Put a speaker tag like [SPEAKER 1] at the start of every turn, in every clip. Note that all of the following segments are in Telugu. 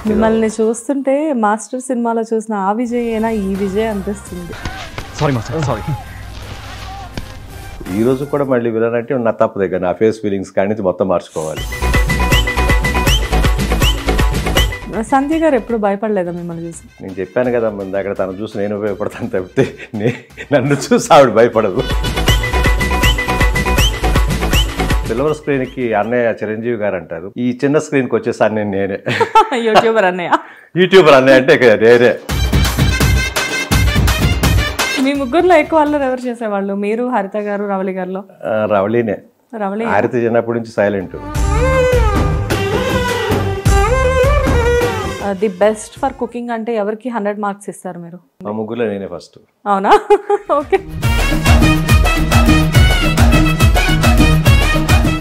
[SPEAKER 1] మిమ్మల్ని చూస్తుంటే మాస్టర్ సినిమాలో చూసిన ఆ విజయ్ అయినా ఈ విజయ్ అనిపిస్తుంది.
[SPEAKER 2] Sorry master, sorry.
[SPEAKER 3] ఈ రోజు కూడా మళ్ళీ విలన్ అంటే నా తప్పు దగ్గర నా ఫేస్ ఫీలింగ్స్ కానీ నుంచి మొత్తం మార్చుకోవాలి.
[SPEAKER 1] సంధ్య గారు ఎప్పుడు భయపడలేదా మిమ్మల్ని చూసి?
[SPEAKER 3] నేను చెప్పాను కదా ముందు, అక్కడ తను చూసి నేను భయపడతాను తప్పితే నన్ను చూసి ఆవిడ భయపడదు. సిల్వర్ స్క్రీన్కి అన్నయ్య చిరంజీవి గారు అంటారు, ఈ చిన్న స్క్రీన్కి వచ్చేసారి నేనే
[SPEAKER 1] యూట్యూబర్ అన్నయ్య.
[SPEAKER 3] యూట్యూబర్ అన్నయ్య అంటే ఇక నేనే.
[SPEAKER 1] మీ ముగ్గురులో ఎక్కువ అల్లరి ఎవరు చేసేవాళ్ళు? మీరు, హరిత గారు, రవళి గారిలో?
[SPEAKER 3] రవళినే.
[SPEAKER 1] రవళి.
[SPEAKER 3] హరిత చిన్నప్పటి నుంచి silent.
[SPEAKER 1] The best for cooking అంటే ఎవరికి 100 మార్క్స్ ఇస్తారు మీరు?
[SPEAKER 3] మా ముగ్గురులో నేనే ఫస్ట్.
[SPEAKER 1] అవునా? ఓకే.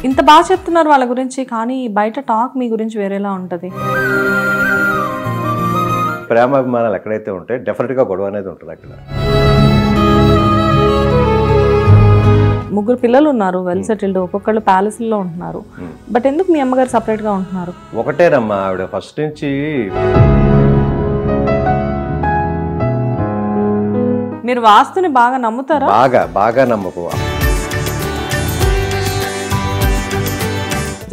[SPEAKER 1] ఇంత బాగా చెప్తున్నారు వాళ్ళ గురించి, కానీ బయట టాక్ మీ గురించి వేరేలా ఉంటుంది.
[SPEAKER 3] ప్రేమాభిమానాలు ఎక్కడైతే ఉంటాయి డెఫినెట్గా గొడవ అనేది ఉంటుంది అక్కడ.
[SPEAKER 1] ముగ్గురు పిల్లలు ఉన్నారు, వెల్ సెటిల్డ్, ఒక్కొక్కళ్ళు ప్యాలెస్లో ఉంటున్నారు. బట్ ఎందుకు మీ అమ్మగారు సపరేట్గా ఉంటున్నారు?
[SPEAKER 3] ఒకటేనమ్మా, ఆవిడ ఫస్ట్ నుంచి
[SPEAKER 1] మీరు వాస్తుని బాగా నమ్ముతారా?
[SPEAKER 3] బాగా నమ్మకం.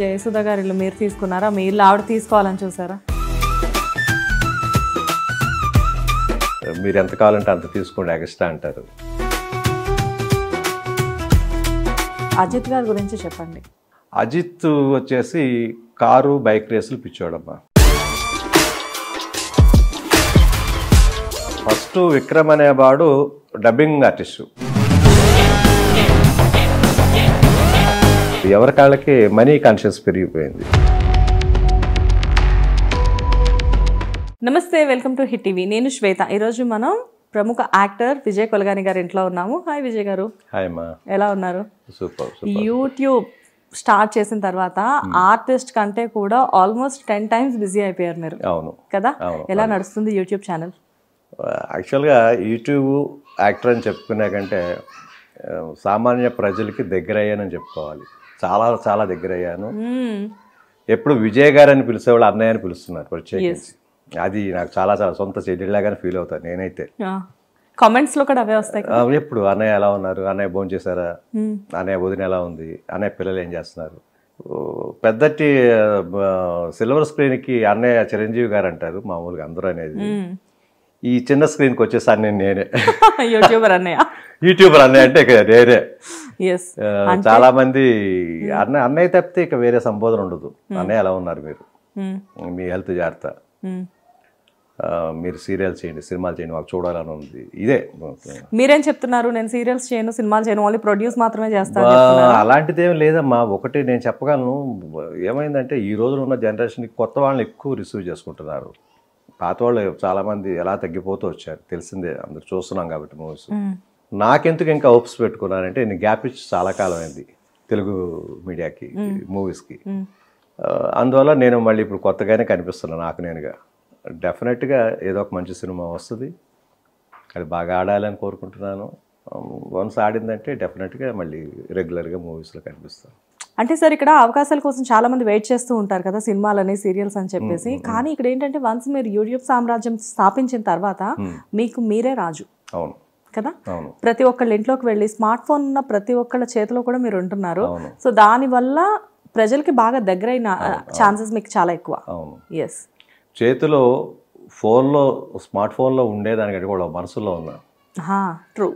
[SPEAKER 1] జయసుధ గారి ఇల్లు మీరు తీసుకున్నారా? మీ ఇల్లు ఆవిడ తీసుకోవాలని చూసారా?
[SPEAKER 3] మీరు ఎంత కావాలంటే అంత తీసుకోండి, ఎక్స్ట్రా అంటారు.
[SPEAKER 1] అజిత్ గారి గురించి చెప్పండి.
[SPEAKER 3] అజిత్ వచ్చేసి కారు బైక్ రేసులు పిచ్చోడమ్మా. ఫస్ట్ విక్రమ్ అనేవాడు డబ్బింగ్ ఆర్టిస్టు. ఎవరి కాళ్ళకి మనీ కాన్షియస్ పెరిగిపోయింది.
[SPEAKER 1] నమస్తే, వెల్కమ్ టు హిట్ టీవీ. నేను శ్వేత. ఈరోజు మనం ప్రముఖ యాక్టర్ విజయ్ కొలగాని గారి ఇంట్లో ఉన్నాము. హాయ్ విజయ్ గారు.
[SPEAKER 3] హాయ్ అమ్మా.
[SPEAKER 1] ఎలా ఉన్నారు?
[SPEAKER 3] సూపర్.
[SPEAKER 1] యూట్యూబ్ స్టార్ట్ చేసిన తర్వాత ఆర్టిస్ట్ కంటే కూడా ఆల్మోస్ట్ 10 times బిజీ అయిపోయారు మీరు.
[SPEAKER 3] అవును
[SPEAKER 1] కదా? ఎలా నడుస్తుంది యూట్యూబ్ ఛానల్?
[SPEAKER 3] యాక్చువల్గా యూట్యూబ్ యాక్టర్ అని చెప్పుకునే కంటే సామాన్య ప్రజలకి దగ్గర అయ్యానని చెప్పుకోవాలి. చాలా చాలా దగ్గర అయ్యాను. ఎప్పుడు విజయ్ గారు అని పిలిచేవాళ్ళు అన్నయ్య అని పిలుస్తున్నారు ప్రత్యేకించి. అది నాకు చాలా చాలా సొంత చెల్లిలాగానే ఫీల్ అవుతాను నేనైతే.
[SPEAKER 1] కామెంట్స్ లో కూడా అవే వస్తాయి.
[SPEAKER 3] ఎప్పుడు అన్నయ్య ఎలా ఉన్నారు, అన్నయ్య భోజనం చేశారా, అన్నయ్య వదిన ఎలా ఉంది, అన్నయ్య పిల్లలు ఏం చేస్తున్నారు. పెద్దటి సిల్వర్ స్క్రీన్కి అన్నయ్య చిరంజీవి గారు అంటారు మామూలుగా అందరూ అనేది. ఈ చిన్న స్క్రీన్కి వచ్చేసారి నేనే
[SPEAKER 1] యూట్యూబర్ అన్నయ్య.
[SPEAKER 3] యూట్యూబర్ అన్నయ్య అంటే ఇక నేనే. చాలా మంది అన్నయ్య తప్పితే ఇక వేరే సంబోధన ఉండదు. అన్నయ్య ఎలా ఉన్నారు, మీరు మీ హెల్త్ జాగ్రత్త, మీరు సీరియల్స్ చేయండి, సినిమాలు చేయండి, మాకు చూడాలని ఉంది. ఇదే.
[SPEAKER 1] మీరేం చెప్తున్నారు? నేను సీరియల్స్ చేయను, సినిమాలు చేయను, ఓన్లీ ప్రొడ్యూస్ మాత్రమే చేస్తాను.
[SPEAKER 3] అలాంటిది ఏం లేదమ్మా. ఒకటి నేను చెప్పగలను, ఏమైందంటే ఈ రోజున ఉన్న జనరేషన్కి కొత్త వాళ్ళని ఎక్కువ రిసీవ్ చేసుకుంటున్నారు. పాత వాళ్ళు చాలామంది ఎలా తగ్గిపోతూ వచ్చారు తెలిసిందే, అందరు చూస్తున్నాం కాబట్టి మూవీస్. నాకెందుకు ఇంకా హోప్స్ పెట్టుకున్నానంటే నేను గ్యాప్ ఇచ్చి చాలా కాలం అయింది తెలుగు మీడియాకి, మూవీస్కి. అందువల్ల నేను మళ్ళీ ఇప్పుడు కొత్తగానే కనిపిస్తున్నాను నాకు నేనుగా. డెఫినెట్గా ఏదో ఒక మంచి సినిమా వస్తుంది, అది బాగా ఆడాలని కోరుకుంటున్నాను. వన్స్ ఆడిందంటే డెఫినెట్గా మళ్ళీ రెగ్యులర్గా మూవీస్లో కనిపిస్తాను.
[SPEAKER 1] అంటే సార్, ఇక్కడ అవకాశాల కోసం చాలా మంది వెయిట్ చేస్తూ ఉంటారు కదా, సినిమాలని, సీరియల్స్ అని చెప్పేసి. కానీ ఇక్కడ ఏంటంటే వన్స్ మీరు యూట్యూబ్ సామ్రాజ్యం స్థాపించిన తర్వాత మీకు మీరే రాజు.
[SPEAKER 3] అవును
[SPEAKER 1] కదా? ప్రతి ఒక్కళ్ళ ఇంట్లోకి వెళ్ళి స్మార్ట్ ఫోన్ ఉన్న ప్రతి ఒక్కళ్ళ చేతిలో కూడా మీరు ఉంటున్నారు. సో దానివల్ల ప్రజలకి బాగా దగ్గరైన ఛాన్సెస్ మీకు చాలా ఎక్కువ.
[SPEAKER 3] అవును.
[SPEAKER 1] ఎస్.
[SPEAKER 3] చేతిలో ఫోన్లో, స్మార్ట్ ఫోన్లో ఉండేదానికంటే కూడా మనసులో ఉన్నా.
[SPEAKER 1] ట్రూ.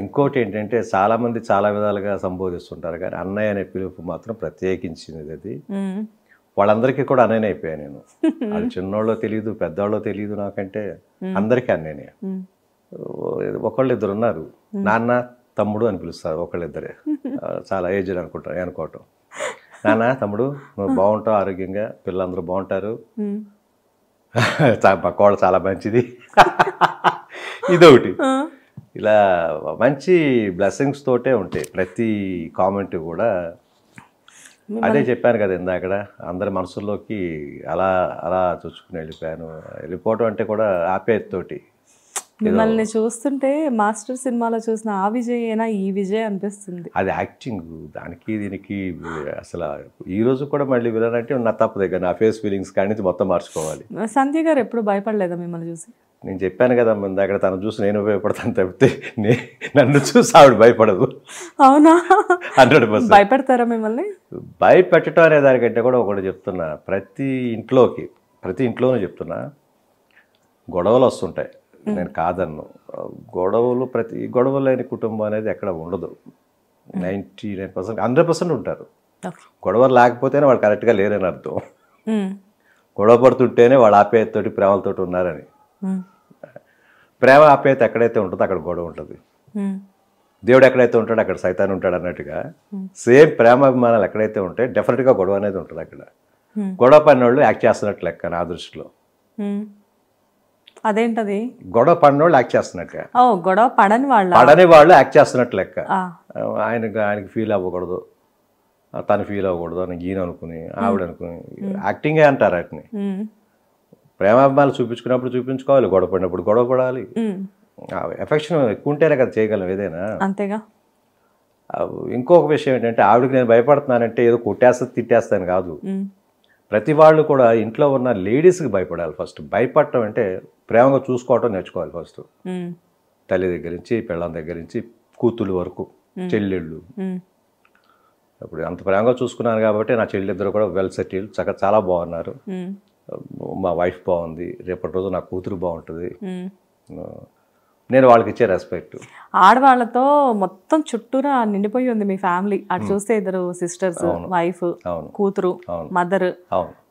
[SPEAKER 3] ఇంకోటి ఏంటంటే చాలామంది చాలా విధాలుగా సంబోధిస్తుంటారు, కానీ అన్నయ్య అనే పిలుపు మాత్రం ప్రత్యేకించినది. అది వాళ్ళందరికీ కూడా అన్నయ్య అయిపోయాను నేను. అది చిన్నోళ్ళో తెలియదు, పెద్దవాళ్ళో తెలియదు, నాకంటే అందరికీ అన్నయ్యనే. ఒకళ్ళు ఇద్దరు ఉన్నారు, నాన్న తమ్ముడు అని పిలుస్తారు ఒకళ్ళిద్దరే, చాలా ఏజ్డ్ అనుకోవటం. నాన్న తమ్ముడు నువ్వు బాగుంటావు, ఆరోగ్యంగా పిల్లలందరూ బాగుంటారు, పక్కవాళ్ళు చాలా మంచిది, ఇదొకటి. ఇలా మంచి బ్లెస్సింగ్స్ తోటే ఉంటాయి ప్రతి కామెంట్ కూడా. అదే చెప్పాను కదా ఇందాకడ, అందరి మనసుల్లోకి అలా అలా చూసుకుని వెళ్ళిపోయాను. వెళ్ళిపోవటం అంటే కూడా ఆప్యాయతతోటి.
[SPEAKER 1] మిమ్మల్ని చూస్తుంటే మాస్టర్ సినిమాలో చూసిన ఆ విజయ్ అయినా ఈ విజయ్ అనిపిస్తుంది.
[SPEAKER 3] అది యాక్టింగ్, దానికి దీనికి అసలు ఈ రోజు కూడా మళ్ళీ విలన్ అంటే నా తప్పు దగ్గర నా ఫేస్ ఫీలింగ్స్ కానీ మొత్తం మార్చుకోవాలి.
[SPEAKER 1] సంధ్య గారు ఎప్పుడు భయపడలేదా మిమ్మల్ని చూసి?
[SPEAKER 3] నేను చెప్పాను కదా ముందు, అక్కడ తను చూసి నేను భయపడతాను తప్పితే నన్ను చూసి ఆవిడ భయపడదు.
[SPEAKER 1] అవునా?
[SPEAKER 3] 100%.
[SPEAKER 1] భయపెడతారా మిమ్మల్ని?
[SPEAKER 3] భయపెట్టడం అనే దానికంటే కూడా ఒకటి చెప్తున్నా, ప్రతి ఇంట్లోనూ చెప్తున్నా, గొడవలు వస్తుంటాయి, నేను కాదన్ను. గొడవలు లేని కుటుంబం అనేది ఎక్కడ ఉండదు. 99%, 100% ఉంటారు. గొడవలు లేకపోతేనే వాళ్ళు కరెక్ట్గా లేరని అర్థం. గొడవ పడుతుంటేనే వాళ్ళు ఆప్యాయతతోటి ప్రేమలతోటి ఉన్నారని. ప్రేమ ఆప్యాయత ఎక్కడైతే ఉంటుందో అక్కడ గొడవ ఉంటుంది. దేవుడు ఎక్కడైతే ఉంటాడో అక్కడ సైతాన్ ఉంటాడు అన్నట్టుగా సేమ్ ప్రేమాభిమానాలు ఎక్కడైతే ఉంటాయి డెఫినెట్గా గొడవ అనేది ఉంటుంది. అక్కడ గొడవ పడిన వాళ్ళు యాక్ట్ చేస్తున్నట్లు లెక్క నా దృష్టిలో.
[SPEAKER 1] అదేంటది?
[SPEAKER 3] గొడవ పడిన వాళ్ళు యాక్ట్ చేస్తున్నట్టుగా.
[SPEAKER 1] గొడవ పడని
[SPEAKER 3] వాళ్ళు యాక్ట్ చేస్తున్నట్లు లెక్క. ఆయనకి ఫీల్ అవ్వకూడదు, తను ఫీల్ అవ్వకూడదు అని ఈయన అనుకుని ఆవిడ అనుకుని యాక్టింగే అంటారు వాటిని. ప్రేమాభిమానాలు చూపించుకున్నప్పుడు చూపించుకోవాలి, గొడవ పడినప్పుడు గొడవ పడాలి. ఎఫెక్షన్ ఎక్కువ ఉంటేనే కదా చేయగలం ఏదైనా.
[SPEAKER 1] అంతేగా.
[SPEAKER 3] ఇంకొక విషయం ఏంటంటే, ఆవిడకి నేను భయపడుతున్నానంటే ఏదో కొట్టేస్తా తిట్టేస్తాను కాదు. ప్రతి వాళ్ళు కూడా ఇంట్లో ఉన్న లేడీస్కి భయపడాలి ఫస్ట్. భయపడటం అంటే ప్రేమగా చూసుకోవటం నేర్చుకోవాలి ఫస్ట్. తల్లి దగ్గర నుంచి, పిల్లల దగ్గర నుంచి, కూతురు వరకు, చెల్లెళ్ళు. ఇప్పుడు అంత ప్రేమగా చూసుకున్నాను కాబట్టి నా చెల్లెళ్ళిద్దరు కూడా వెల్ సెటిల్, చాలా బాగున్నారు. మా వైఫ్ బాగుంది, రేపటి రోజు నా కూతురు బాగుంటుంది. నేను వాళ్ళకి ఇచ్చే రెస్పెక్ట్.
[SPEAKER 1] ఆడవాళ్ళతో మొత్తం చుట్టూరా నిండిపోయి ఉంది మీ ఫ్యామిలీ. అటు చూస్తే 2 సిస్టర్స్, వైఫ్, కూతురు, మదర్.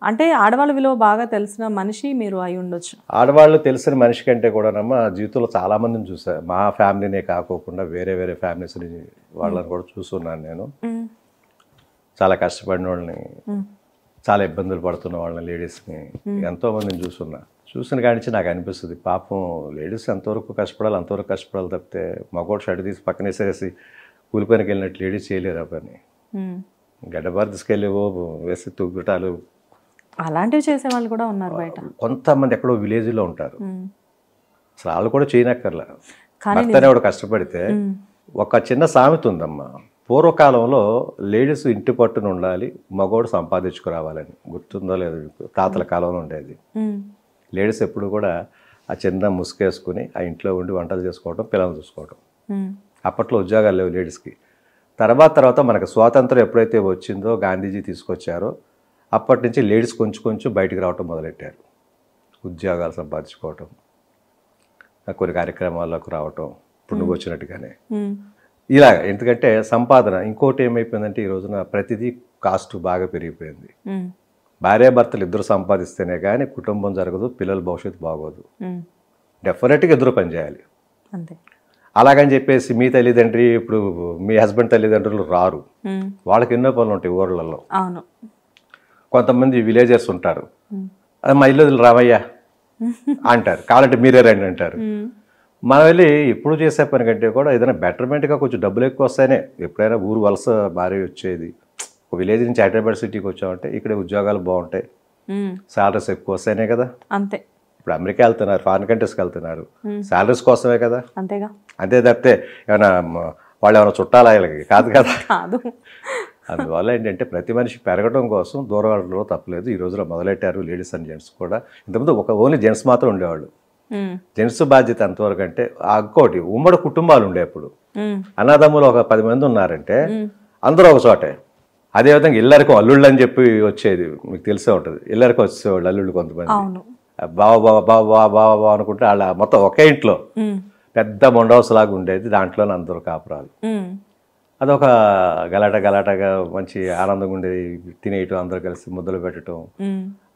[SPEAKER 1] అంటే ఆడవాళ్ళ విలువ బాగా తెలిసిన మనిషి మీరు అయి ఉండొచ్చు.
[SPEAKER 3] ఆడవాళ్ళు తెలిసిన మనిషి కంటే కూడా జీవితంలో చాలా మందిని చూసాను. మా ఫ్యామిలీనే కాకోకుండా వేరే వేరే ఫ్యామిలీస్ వాళ్ళని కూడా చూస్తున్నాను నేను. చాలా కష్టపడిన వాళ్ళని, చాలా ఇబ్బందులు పడుతున్న వాళ్ళని, లేడీస్ని ఎంతోమందిని చూసిన కాడి నుంచి నాకు అనిపిస్తుంది, పాపం లేడీస్ ఎంతవరకు కష్టపడాలి అంతవరకు కష్టపడాలి తప్పితే మగోడు షర్ట్ తీసి పక్కనేసేసి కూలిపనికి వెళ్ళినట్టు లేడీస్ చేయలేరు ఆ పని. గడ్డబారు తీసుకెళ్ళి వేసి తుగ్గటాలు
[SPEAKER 1] అలాంటివి చేసే వాళ్ళు కూడా ఉన్నారు బయట.
[SPEAKER 3] కొంతమంది ఎక్కడో విలేజ్లో ఉంటారు, అసలు వాళ్ళు కూడా చేయనక్కర్లా. భర్తనే వాడు కష్టపడితే ఒక చిన్న సామెత ఉందమ్మా, పూర్వకాలంలో లేడీస్ ఇంటి పట్టున ఉండాలి, మగోడు సంపాదించుకురావాలని. గుర్తుందో లేదు, తాతల కాలంలో ఉండేది. లేడీస్ ఎప్పుడు కూడా ఆ చిన్న ముసుకేసుకుని ఆ ఇంట్లో ఉండి వంటలు చేసుకోవటం, పిల్లలు చూసుకోవటం. అప్పట్లో ఉద్యోగాలు లేవు లేడీస్కి. తర్వాత మనకు స్వాతంత్రం ఎప్పుడైతే వచ్చిందో, గాంధీజీ తీసుకొచ్చారో, అప్పటి నుంచి లేడీస్ కొంచెం బయటికి రావటం మొదలెట్టారు. ఉద్యోగాలు సంపాదించుకోవటం, కొన్ని కార్యక్రమాల్లోకి రావటం, ఇప్పుడు నువ్వు వచ్చినట్టుగానే ఇలా. ఎందుకంటే సంపాదన. ఇంకోటి ఏమైపోయిందంటే ఈ రోజున ప్రతిదీ కాస్ట్ బాగా పెరిగిపోయింది. భార్యాభర్తలు ఇద్దరు సంపాదిస్తేనే కానీ కుటుంబం జరగదు, పిల్లల భవిష్యత్తు బాగోదు. డెఫినెట్గా ఇద్దరు పనిచేయాలి. అలాగని చెప్పేసి మీ తల్లిదండ్రి, ఇప్పుడు మీ హస్బెండ్ తల్లిదండ్రులు రారు, వాళ్ళకి ఎన్నో పనులు ఉంటాయి ఊర్లలో. కొంతమంది విలేజర్స్ ఉంటారు, అది మా ఇల్లు రావయ్యా అంటారు, కావాలంటే మీరే రండి అంటారు. మనం వెళ్ళి ఎప్పుడు చేసే పని కంటే కూడా ఏదైనా బెటర్మెంట్గా కొంచెం డబ్బులు ఎక్కువ వస్తాయనే ఎప్పుడైనా ఊరు వలస మారి వచ్చేది. ఒక విలేజ్ నుంచి హైదరాబాద్ సిటీకి వచ్చామంటే ఇక్కడ ఉద్యోగాలు బాగుంటాయి, శాలరీస్ ఎక్కువ వస్తాయనే కదా.
[SPEAKER 1] అంతే.
[SPEAKER 3] ఇప్పుడు అమెరికా వెళ్తున్నారు, ఫారిన్ కంట్రీస్కి వెళ్తున్నారు, శాలరీస్ కోసమే కదా.
[SPEAKER 1] అంతేగా.
[SPEAKER 3] అంతే తప్పితే ఏమైనా వాళ్ళు ఏమైనా చుట్టాలు ఆయనకి కాదు కదా. అందువల్ల ఏంటంటే ప్రతి మనిషి పెరగడం కోసం దూరంలో తప్పలేదు. ఈ రోజులో మొదలెట్టారు లేడీస్ అండ్ జెంట్స్ కూడా. ఇంతకుముందు ఓన్లీ జెంట్స్ మాత్రం ఉండేవాళ్ళు. జెంట్స్ బాధ్యత ఎంతవరకు అంటే, ఇంకోటి ఉమ్మడి కుటుంబాలు ఉండే అప్పుడు. అన్నదమ్ములు ఒక 10 మంది ఉన్నారంటే అందరూ ఒక చోటే. అదేవిధంగా ఇల్లరికి అల్లుళ్ళు అని చెప్పి వచ్చేది, మీకు తెలిసే ఉంటుంది. ఇల్లరికి వచ్చేవాళ్ళు అల్లుళ్ళు కొంతమంది, బావ అనుకుంటే వాళ్ళ మొత్తం ఒకే ఇంట్లో పెద్ద మొండౌస్ లాగా ఉండేది. దాంట్లోనే అందరూ కాపురాలు. అదొక గలాటగా మంచి ఆనందంగా ఉండేది. తినేయటం, అందరు కలిసి ముద్దలు పెట్టడం,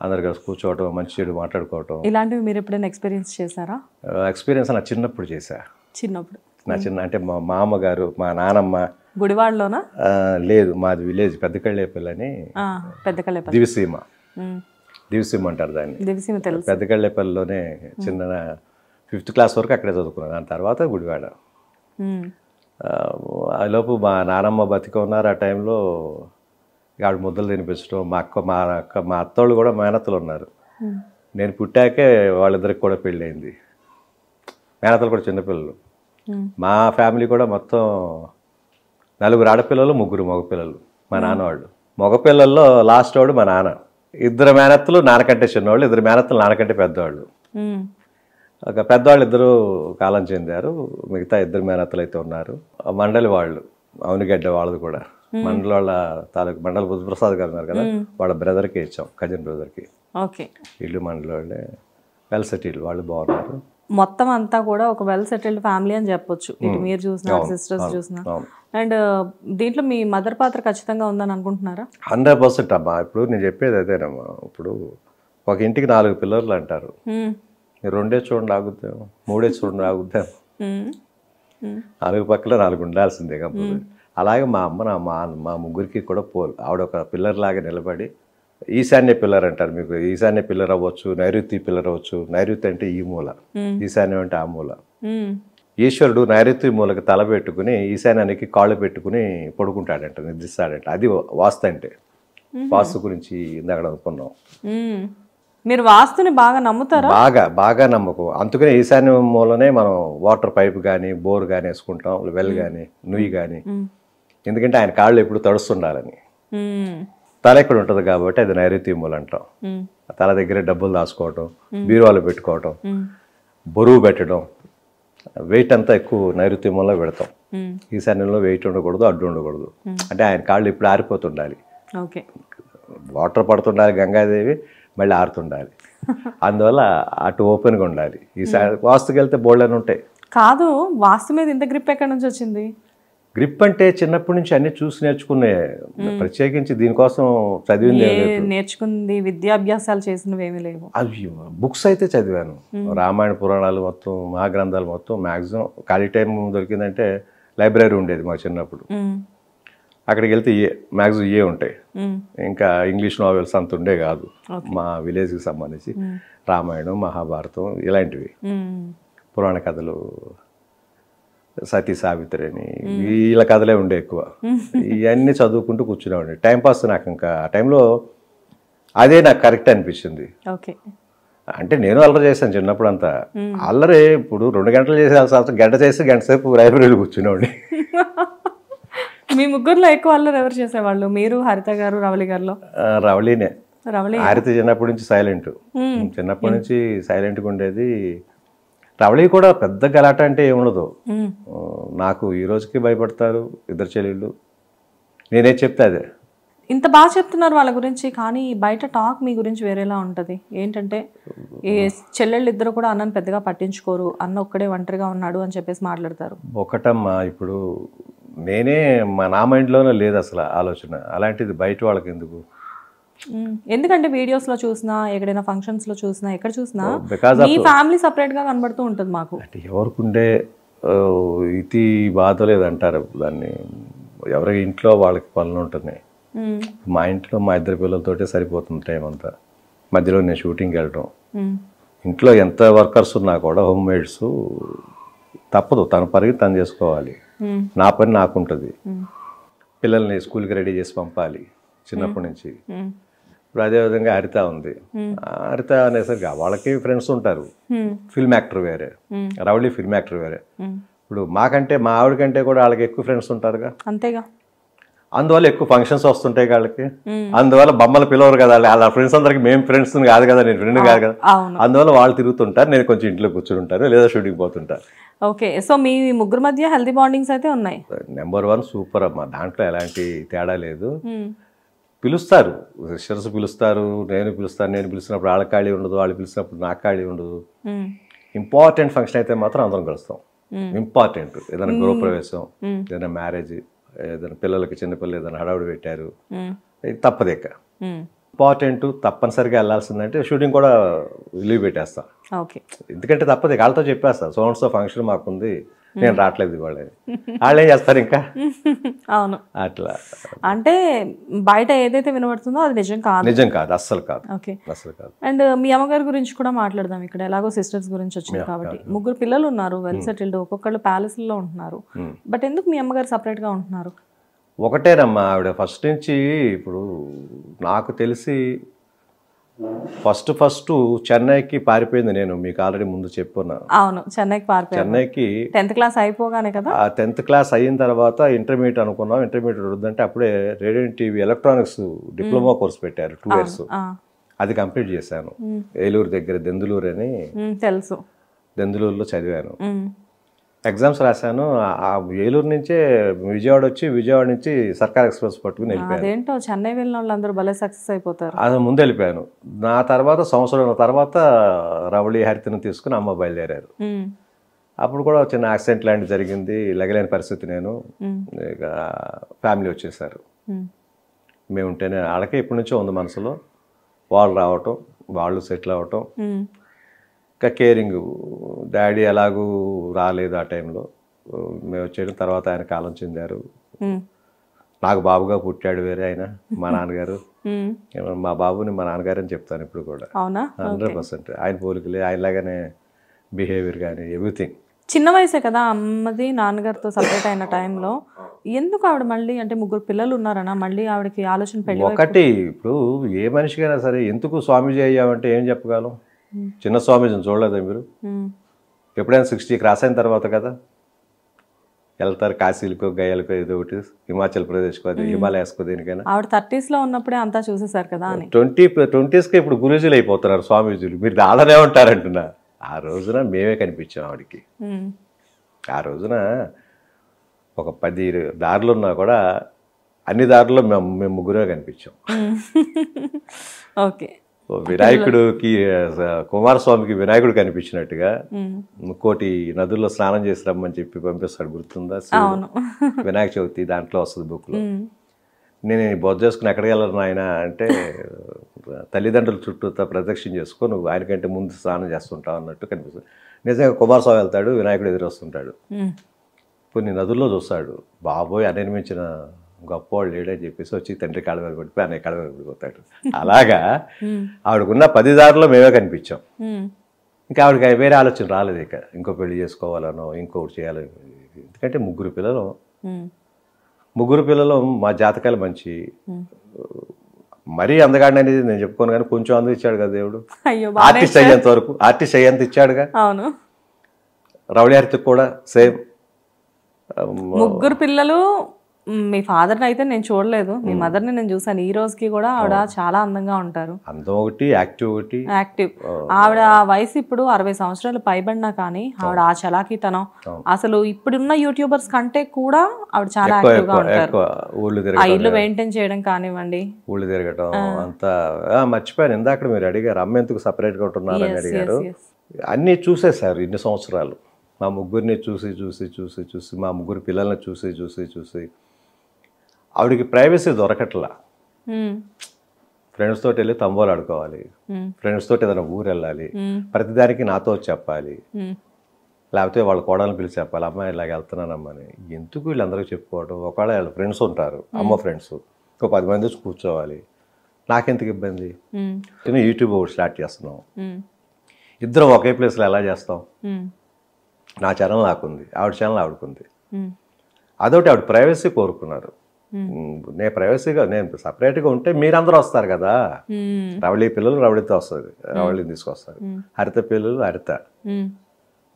[SPEAKER 3] అందరు కలిసి కూర్చోవటం, మంచి చెడు మాట్లాడుకోవటం.
[SPEAKER 1] ఇలాంటివి మీరు ఎప్పుడైనా ఎక్స్పీరియన్స్ చేశారా?
[SPEAKER 3] ఎక్స్పీరియన్స్ నా చిన్నప్పుడు చేశా.
[SPEAKER 1] చిన్నప్పుడు
[SPEAKER 3] అంటే మా మామగారు, మా నానమ్మ
[SPEAKER 1] గుడివాడలోనా?
[SPEAKER 3] లేదు, మాది విలేజ్ పెద్దకళ్ళేపల్లి అని. దివిసీమ అంటారు దాన్ని. పెద్దకళ్ళేపల్లిలోనే చిన్న 5th క్లాస్ వరకు అక్కడే చదువుకున్నాను. దాని తర్వాత గుడివాడ. లోపు మా నానమ్మ బతిక ఉన్నారు ఆ టైంలో. ఆవిడ ముద్దలు తినిపించడం, మా అత్తోళ్ళు కూడా మేనత్తలు ఉన్నారు. నేను పుట్టాకే వాళ్ళిద్దరికి కూడా పెళ్ళయింది. మేనతలు కూడా చిన్నపిల్లలు. మా ఫ్యామిలీ కూడా మొత్తం 4 ఆడపిల్లలు 3 మగపిల్లలు మా నాన్న వాళ్ళు. మగపిల్లల్లో లాస్ట్ వాడు మా నాన్న. 2 మేనత్తలు నాన్నకంటే చిన్నవాళ్ళు, 2 మేనత్తలు నాన్నకంటే పెద్దవాళ్ళు. ఒక పెద్దవాళ్ళు 2 కాలం చెందారు, మిగతా 2 మేనత్తలు అయితే ఉన్నారు. మండలి వాళ్ళు అవునిగడ్డ వాళ్ళది కూడా, మండలి వాళ్ళ తాలూకు మండలి బుద్ధప్రసాద్ గారు ఉన్నారు కదా, వాళ్ళ బ్రదర్కి ఇచ్చాం, కజిన్ బ్రదర్కి. ఇల్లు మండలి వాళ్ళే, వెల్ సెటిల్డ్, వాళ్ళు బాగున్నారు.
[SPEAKER 1] మొత్తం అంతా కూడా ఒక వెల్ సెటిల్డ్ ఫ్యామిలీ అని చెప్పొచ్చు, ఇటు మీరు చూసినా సిస్టర్స్ చూసినా. అండ్ దీంట్లో మీ మదర్ పాత్ర ఖచ్చితంగా ఉందని అనుకుంటున్నారా?
[SPEAKER 3] 100% అమ్మా. ఇప్పుడు నేను చెప్పేది అదేనమ్మా. ఇప్పుడు ఒక ఇంటికి 4 పిల్లర్లు అంటారు, 2 చూడండి ఆగుద్దాం, 3 చూడండి ఆగుద్దాం, 4 పక్కల 4 ఉండాల్సిందే కాబట్టి. అలాగే మా అమ్మ మా ముగ్గురికి కూడా ఆవిడ ఒక పిల్లర్ లాగా నిలబడి, ఈశాన్య పిల్లర్ అంటారు, మీకు ఈశాన్య పిల్లర్ అవ్వచ్చు, నైరుతి పిల్లర్ అవ్వచ్చు. నైరుతి అంటే ఈ మూల, ఈశాన్యం అంటే ఆ మూల. ఈశ్వరుడు నైరుతి మూలకి తల పెట్టుకుని ఈశాన్యానికి కాళ్ళు పెట్టుకుని పడుకుంటాడంట, నిద్రిస్తాడంట. అది వాస్తు అంటే. వాస్తు గురించి ఇందాక అనుకున్నాం.
[SPEAKER 1] మీరు వాస్తుని బాగా నమ్ముతారా?
[SPEAKER 3] బాగా నమ్మకం. అందుకనే ఈశాన్య మూలనే మనం వాటర్ పైప్ కానీ బోర్ కానీ వేసుకుంటాం, వెల్ కానీ నుయ్యి కానీ. ఎందుకంటే ఆయన కాళ్ళు ఎప్పుడు తడుస్తుండాలని. తల ఎక్కడ ఉంటుంది కాబట్టి అది నైరుతి మూల అంటాం. తల దగ్గర డబ్బులు దాచుకోవటం, బీరువాలు పెట్టుకోవటం, బరువు పెట్టడం, వెయిట్ అంతా ఎక్కువ నైరుతి మూలలో పెడతాం. ఈశాన్యంలో వెయిట్ ఉండకూడదు, అడ్డు ఉండకూడదు. అంటే ఆయన కాళ్ళు ఇప్పుడు ఆరిపోతుండాలి, వాటర్ పడుతుండాలి, గంగాదేవి మళ్ళీ ఆరుతుండాలి. అందువల్ల అటు ఓపెన్గా ఉండాలి. వాస్తుకి వెళ్తే బోల్డ్ అని ఉంటాయి.
[SPEAKER 1] కాదు, వాస్తు మీద ఇంత గ్రిప్ ఎక్కడి నుంచి వచ్చింది?
[SPEAKER 3] గ్రిప్ అంటే చిన్నప్పటి నుంచి అన్ని చూసి నేర్చుకునే, ప్రత్యేకించి దీనికోసం చదివింది
[SPEAKER 1] నేర్చుకుంది, విద్యాభ్యాసాలు చేసినవి ఏమీ లేవు.
[SPEAKER 3] అవి బుక్స్ అయితే చదివాను, రామాయణ పురాణాలు మొత్తం, మహాగ్రంథాలు మొత్తం. మ్యాక్సిమం ఖాళీ టైం దొరికిందంటే లైబ్రరీ ఉండేది మా చిన్నప్పుడు, అక్కడికి వెళ్తే మ్యాక్సిమం ఉంటాయి. ఇంకా ఇంగ్లీష్ నావెల్స్ అంత ఉండే కాదు మా విలేజ్కి సంబంధించి. రామాయణం, మహాభారతం ఇలాంటివి, పురాణ కథలు, సతీ సావిత్రి అని వీళ్ళ కథలే ఉండే ఎక్కువ. ఇవన్నీ చదువుకుంటూ కూర్చునేవాడిని. టైంపాస్. నాకు ఇంకా ఆ టైంలో అదే నాకు కరెక్ట్ అనిపించింది. అంటే నేను అల్లరి చేశాను చిన్నప్పుడు అంతా. అల్లరి ఇప్పుడు 2 గంటలు చేసే గంట చేసి గంట సేపు లైబ్రరీలో కూర్చునేవాడిని.
[SPEAKER 1] మీ ముగ్గురులో ఎక్కువ అల్లరి ఎవరు చేసేవాళ్ళు? మీరు, హరిత గారు, రవళి గారిలో?
[SPEAKER 3] రవళినే. హరిత చిన్నప్పటి నుంచి సైలెంట్, చిన్నప్పటి నుంచి సైలెంట్గా ఉండేది. రవళి కూడా పెద్ద గలాట అంటే ఏముండదు. నాకు ఈ రోజుకి భయపడతారు 2 చెల్లెళ్ళు. నేనే చెప్తే అదే.
[SPEAKER 1] ఇంత బాగా చెప్తున్నారు వాళ్ళ గురించి, కానీ బయట టాక్ మీ గురించి వేరేలా ఉంటుంది. ఏంటంటే ఈ చెల్లెళ్ళు 2 కూడా అన్నను పెద్దగా పట్టించుకోరు, అన్న ఒక్కడే ఒంటరిగా ఉన్నాడు అని చెప్పేసి మాట్లాడతారు.
[SPEAKER 3] ఒకటమ్మా, ఇప్పుడు నేనే నా మైండ్లోనే లేదు అసలు ఆలోచన. అలాంటిది బయట వాళ్ళకి ఎందుకు?
[SPEAKER 1] ఎందుకంటే వీడియోస్ లో చూసినా, ఎక్కడైనా ఫంక్షన్స్ లో చూసినా, ఎక్కడ చూసినా మీ ఫ్యామిలీ సపరేట్ గా కనబడుతూ ఉంటుంది మాకు.
[SPEAKER 3] అంటే ఎవరికుండే ఇది బాధ లేదంటారు దాన్ని. ఎవరి ఇంట్లో వాళ్ళకి పనులు ఉంటున్నాయి. మా ఇంట్లో మా 2 పిల్లలతోటే సరిపోతుంది టైం అంతా. మధ్యలో నేను షూటింగ్కి వెళ్ళటం. ఇంట్లో ఎంత వర్కర్స్ ఉన్నా కూడా హోమ్ మేడ్స్ తప్పదు, తన పరిగి తను చేసుకోవాలి. నా పని నాకుంటుంది. పిల్లల్ని స్కూల్కి రెడీ చేసి పంపాలి చిన్నప్పటి నుంచి. ఇప్పుడు అదేవిధంగా హరిత ఉంది. హరిత అనేసరికి వాళ్ళకి ఫ్రెండ్స్ ఉంటారు, ఫిల్మ్ యాక్టర్ వేరే, రవళి ఫిల్మ్ యాక్టర్ వేరే. ఇప్పుడు మాకంటే మా ఆవిడకంటే కూడా వాళ్ళకి ఎక్కువ ఫ్రెండ్స్ ఉంటారుగా.
[SPEAKER 1] అంతేగా.
[SPEAKER 3] అందువల్ల ఎక్కువ ఫంక్షన్స్ వస్తుంటాయి వాళ్ళకి. అందువల్ల బొమ్మలు పిలవరు కదా వాళ్ళ ఫ్రెండ్స్ అందరికి. మేము ఫ్రెండ్స్ కాదు కదా, నేను ఫ్రెండ్ కాదు కదా. అందువల్ల వాళ్ళు తిరుగుతుంటారు, నేను కొంచెం ఇంట్లో కూర్చుని ఉంటాను లేదా షూటింగ్ పోతుంటారు.
[SPEAKER 1] ఓకే, సో మీ ముగ్గురు మధ్య హెల్తీ బాండింగ్స్ అయితే ఉన్నాయి.
[SPEAKER 3] నెంబర్ 1 సూపర్ అమ్మా, దాంట్లో ఎలాంటి తేడా లేదు. పిలుస్తారు, సిస్టర్స్ పిలుస్తారు, నేను పిలుస్తాను. నేను పిలిచినప్పుడు వాళ్ళ ఖాళీ ఉండదు, వాళ్ళు పిలిచినప్పుడు నాకు ఖాళీ ఉండదు. ఇంపార్టెంట్ ఫంక్షన్ అయితే మాత్రం అందరం కలుస్తాం. ఇంపార్టెంట్ ఏదైనా గృహప్రవేశం, ఏదైనా మ్యారేజ్, ఏదైనా పిల్లలకి చిన్నపిల్లలు ఏదైనా హడావుడి పెట్టారు, తప్పదేక ఇంపార్టెంట్ తప్పనిసరిగా వెళ్ళాల్సిందంటే షూటింగ్ కూడా లీవ్ పెట్టేస్తా. ఎందుకంటే తప్పదు, వాళ్ళతో చెప్పేస్తా సో ఫంక్షన్ మాకుంది, నేను రావట్లేదు ఇవాళ. వాళ్ళు ఏం చేస్తారు ఇంకా.
[SPEAKER 1] అవును,
[SPEAKER 3] అట్లా.
[SPEAKER 1] అంటే బయట ఏదైతే వినబడుతుందో అది నిజం కాదు.
[SPEAKER 3] నిజం కాదు, అస్సలు కాదు.
[SPEAKER 1] ఓకే,
[SPEAKER 3] అస్సలు కాదు.
[SPEAKER 1] అండ్ మీ అమ్మగారి గురించి కూడా మాట్లాడదాం. ఇక్కడ ఎలాగో సిస్టర్స్ గురించి వచ్చింది కాబట్టి, 3 పిల్లలు ఉన్నారు, వెల్ సెటిల్డ్, ఒక్కొక్కళ్ళు ప్యాలెస్లో ఉంటున్నారు. బట్ ఎందుకు మీ అమ్మగారు సపరేట్గా ఉంటున్నారు?
[SPEAKER 3] ఒకటేనమ్మా, ఆవిడ ఫస్ట్ నుంచి ఇప్పుడు నాకు తెలిసి ఫస్ట్ చెన్నైకి పారిపోయింది నేను, మీకు ఆల్రెడీ ముందు చెప్పున్నాను.
[SPEAKER 1] అవును, చెన్నైకి పారిపోయాను.
[SPEAKER 3] చెన్నైకి
[SPEAKER 1] 10th క్లాస్ అయిపోగానే కదా.
[SPEAKER 3] ఆ 10th క్లాస్ అయిన తర్వాత ఇంటర్మీడియట్ అనుకున్నాం. ఇంటర్మీడియట్ వద్దంటే అప్పుడే radio TV electronics diploma course పెట్టారు 2 years. అది కంప్లీట్ చేశాను. ఏలూరు దగ్గర దెందులూరు అని
[SPEAKER 1] తెలుసు,
[SPEAKER 3] దెందులూరులో చదివాను. ఎగ్జామ్స్ రాశాను. ఆ ఏలూరు నుంచే విజయవాడ నుంచి సర్కార్ ఎక్స్ప్రెస్ పట్టుకుని వెళ్ళిపోయాను.
[SPEAKER 1] అదేంటో చెన్నై వెళ్ళిన వాళ్ళందరూ భలే సక్సెస్ అయిపోతారు.
[SPEAKER 3] అది ముందు వెళ్ళిపోయాను. నా తర్వాత సంవత్సరం తర్వాత రవళి హరితను తీసుకుని అమ్మ బయలుదేరారు. అప్పుడు కూడా చిన్న యాక్సిడెంట్ లాంటిది జరిగింది, లెగలేని పరిస్థితి. నేను ఇక ఫ్యామిలీ వచ్చేసారు. మేము ఉంటేనే వాళ్ళకే ఇప్పటి నుంచో ఉంది మనసులో. వాళ్ళు రావటం, వాళ్ళు సెటిల్ అవ్వటం, ఇంకా కేరింగ్. డాడీ ఎలాగూ రాలేదు ఆ టైంలో. మేము వచ్చేయడం తర్వాత ఆయన కాలం చెందారు. నాకు బాబుగా పుట్టాడు వేరే ఆయన, మా నాన్నగారు. మా బాబుని మా నాన్నగారు అని చెప్తాను ఇప్పుడు కూడా. 100%. ఆయన పోలికలే, ఆయనలాగానే బిహేవియర్ కానీ ఎవ్రీథింగ్.
[SPEAKER 1] చిన్న వయసే కదా అమ్మది నాన్నగారితో సపరేట్ అయిన టైంలో. ఎందుకు ఆవిడ మళ్ళీ, అంటే 3 పిల్లలు ఉన్నారనా, మళ్ళీ ఆవిడకి ఆలోచన పెళ్ళి?
[SPEAKER 3] ఒకటి, ఇప్పుడు ఏ మనిషికైనా సరే ఎందుకు స్వామీజీ అయ్యామంటే ఏం చెప్పగలం? చిన్న స్వామీజీని చూడలేదా మీరు? ఎప్పుడైనా 60 క్రాస్ అయిన తర్వాత కదా వెళ్తారు, కాశీలకో గయాలకో ఏదో ఒకటి, హిమాచల్ ప్రదేశ్కో, అది హిమాలయాస్కో, దేనికైనా.
[SPEAKER 1] ఆవిడ 30s లో ఉన్నప్పుడే అంతా చూసేసారు కదా అని.
[SPEAKER 3] 20s ఇప్పుడు గురూజీలు అయిపోతున్నారు స్వామీజీలు. మీరు దాడనే ఉంటారంటున్నా. ఆ రోజున మేమే కనిపించాం ఆవిడకి. ఆ రోజున ఒక 10 దారులు ఉన్నా కూడా అన్ని దారుల్లో మేము ముగ్గురే కనిపించాం.
[SPEAKER 1] ఓకే.
[SPEAKER 3] వినాయకుడికి, కుమారస్వామికి వినాయకుడు కనిపించినట్టుగా 1,000 నదుల్లో స్నానం చేసి రమ్మని చెప్పి పంపిస్తాడు, గుర్తుందా? వినాయక చవితి దాంట్లో వస్తుంది బుక్లో. నేను బొద్ద చేసుకుని ఎక్కడికి వెళ్ళను ఆయన అంటే, తల్లిదండ్రుల చుట్టూ ప్రదక్షిణ చేసుకో, నువ్వు ఆయనకంటే ముందు స్నానం చేస్తుంటావు అన్నట్టు కనిపిస్తుంది. నిజంగా కుమారస్వామి వెళ్తాడు, వినాయకుడు ఎదురు వస్తుంటాడు. కొన్ని నదుల్లో చూస్తాడు, బాబోయ్ అనిర్మించిన గొప్పవాళ్ళు లేడని చెప్పేసి వచ్చి తండ్రి కాళ్ళ మీద పడిపోయి అన్నయ్య కాళ్ళ మీద పడిపోతాడు. అలాగా ఆవిడకున్న 10 దారుల్లో మేమే కనిపించాం. ఇంకా ఆవిడకి వేరే ఆలోచన రాలేదు. ఇక ఇంకో పెళ్లి చేసుకోవాలనో ఇంకొకటి చేయాలి. ఎందుకంటే 3 పిల్లలు. 3 పిల్లలు మా జాతకాలు మంచి. మరీ అందగాడిని అనేది నేను చెప్పుకోను, కానీ కొంచెం అందం ఇచ్చాడు కదా దేవుడు. ఆర్టిస్ట్ అయ్యేంత వరకు, ఆర్టిస్ట్ అయ్యేంత ఇచ్చాడుగా. రవళి హరితకు కూడా సేమ్.
[SPEAKER 1] 3 పిల్లలు. మీ ఫాదర్ని అయితే నేను చూడలేదు, మీ మదర్ని నేను చూసాను. ఈ రోజుకి కూడా ఆవిడ చాలా అందంగా ఉంటారు.
[SPEAKER 3] అందం ఒకటి, యాక్టివ్.
[SPEAKER 1] ఆవిడ వయసు ఇప్పుడు 60 సంవత్సరాలు పైబడినా కానీ ఆవిడ ఆ చలాకీతనం అసలు ఇప్పుడున్న యూట్యూబర్స్ కంటే కూడా ఆవిడ చాలా యాక్టివ్ గా ఉంటారు. ఆ ఇల్లు మెయింటైన్ చేయడం కానివ్వండి,
[SPEAKER 3] ఊళ్ళు తిరగటం అంతా. మర్చిపోయాను, ఇందాక మీరు అడిగారు అమ్మ ఎందుకు సపరేట్ గా ఉంటున్నారని అడిగారు. అన్నీ చూసేశారు ఇన్ని సంవత్సరాలు. మా ముగ్గురిని చూసి మా 3 పిల్లల్ని చూసి ఆవిడకి ప్రైవసీ దొరకట్లా. ఫ్రెండ్స్ తోటి వెళ్ళి తంబోలు ఆడుకోవాలి, ఫ్రెండ్స్ తోటి ఏదైనా ఊరు వెళ్ళాలి, ప్రతిదానికి నాతో చెప్పాలి, లేకపోతే వాళ్ళ కోడలను పిలిచి చెప్పాలి, అమ్మాయి ఇలాగ వెళ్తున్నానమ్మని. ఎందుకు వీళ్ళందరికీ చెప్పుకోవడం? ఒకవేళ వాళ్ళ ఫ్రెండ్స్ ఉంటారు, అమ్మ ఫ్రెండ్స్, ఒక 10 మంది వచ్చి కూర్చోవాలి. నాకెందుకు ఇబ్బంది? యూట్యూబ్ ఒకటి స్టార్ట్ చేస్తున్నాం, ఇద్దరం ఒకే ప్లేస్లో ఎలా చేస్తాం? నా ఛానల్ నాకుంది, ఆవిడ ఛానల్ ఆవిడకుంది. అదొకటి, ఆవిడ ప్రైవసీ కోరుకున్నారు. నేను ప్రైవసీగా, నేను సపరేట్గా ఉంటే మీరందరూ వస్తారు కదా. రవళి పిల్లలు రవళితో వస్తుంది, రవళిని తీసుకొస్తారు. హరిత పిల్లలు హరిత,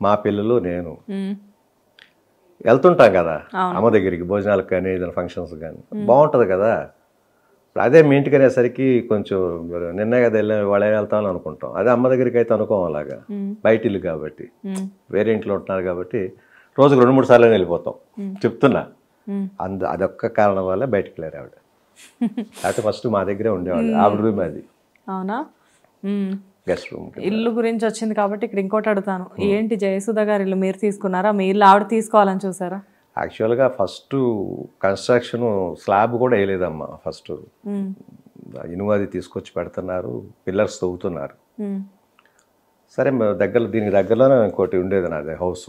[SPEAKER 3] మా పిల్లలు నేను వెళ్తుంటాం కదా అమ్మ దగ్గరికి, భోజనాలకు కానీ ఏదైనా ఫంక్షన్స్ కానీ. బాగుంటుంది కదా. అదే మీ ఇంటికి అనేసరికి కొంచెం నిన్నే కదా వాళ్ళే వెళ్తామని అనుకుంటాం. అదే అమ్మ దగ్గరికి అయితే అనుకోం అలాగా. బయట ఇల్లు కాబట్టి, వేరే ఇంట్లో ఉంటున్నారు కాబట్టి రోజుకు 2-3 సార్లు వెళ్ళిపోతాం. చెప్తున్నా, అదొక్క కారణం వల్ల బయటకు లేరు ఆవిడ. అయితే ఫస్ట్ మా దగ్గరే ఉండేవాడు. ఆవిడ రూమ్ అది.
[SPEAKER 1] అవునా?
[SPEAKER 3] Guest room.
[SPEAKER 1] ఇల్లు గురించి వచ్చింది కాబట్టి ఇక్కడ ఇంకోటి అడుగుతాను. ఏంటి జయసుధ గారి ఇల్లు మీరు తీసుకున్నారా, మీ ఇల్లు ఆవిడ తీసుకోవాలని చూసారా?
[SPEAKER 3] యాక్చువల్గా ఫస్ట్ కన్స్ట్రక్షన్ స్లాబ్ కూడా వేయలేదమ్మా. ఫస్ట్ ఇనుమది తీసుకొచ్చి పెడుతున్నారు, పిల్లర్స్ తవ్వుతున్నారు. సరే దీనికి దగ్గరలోనే ఇంకోటి ఉండేది నాది హౌస్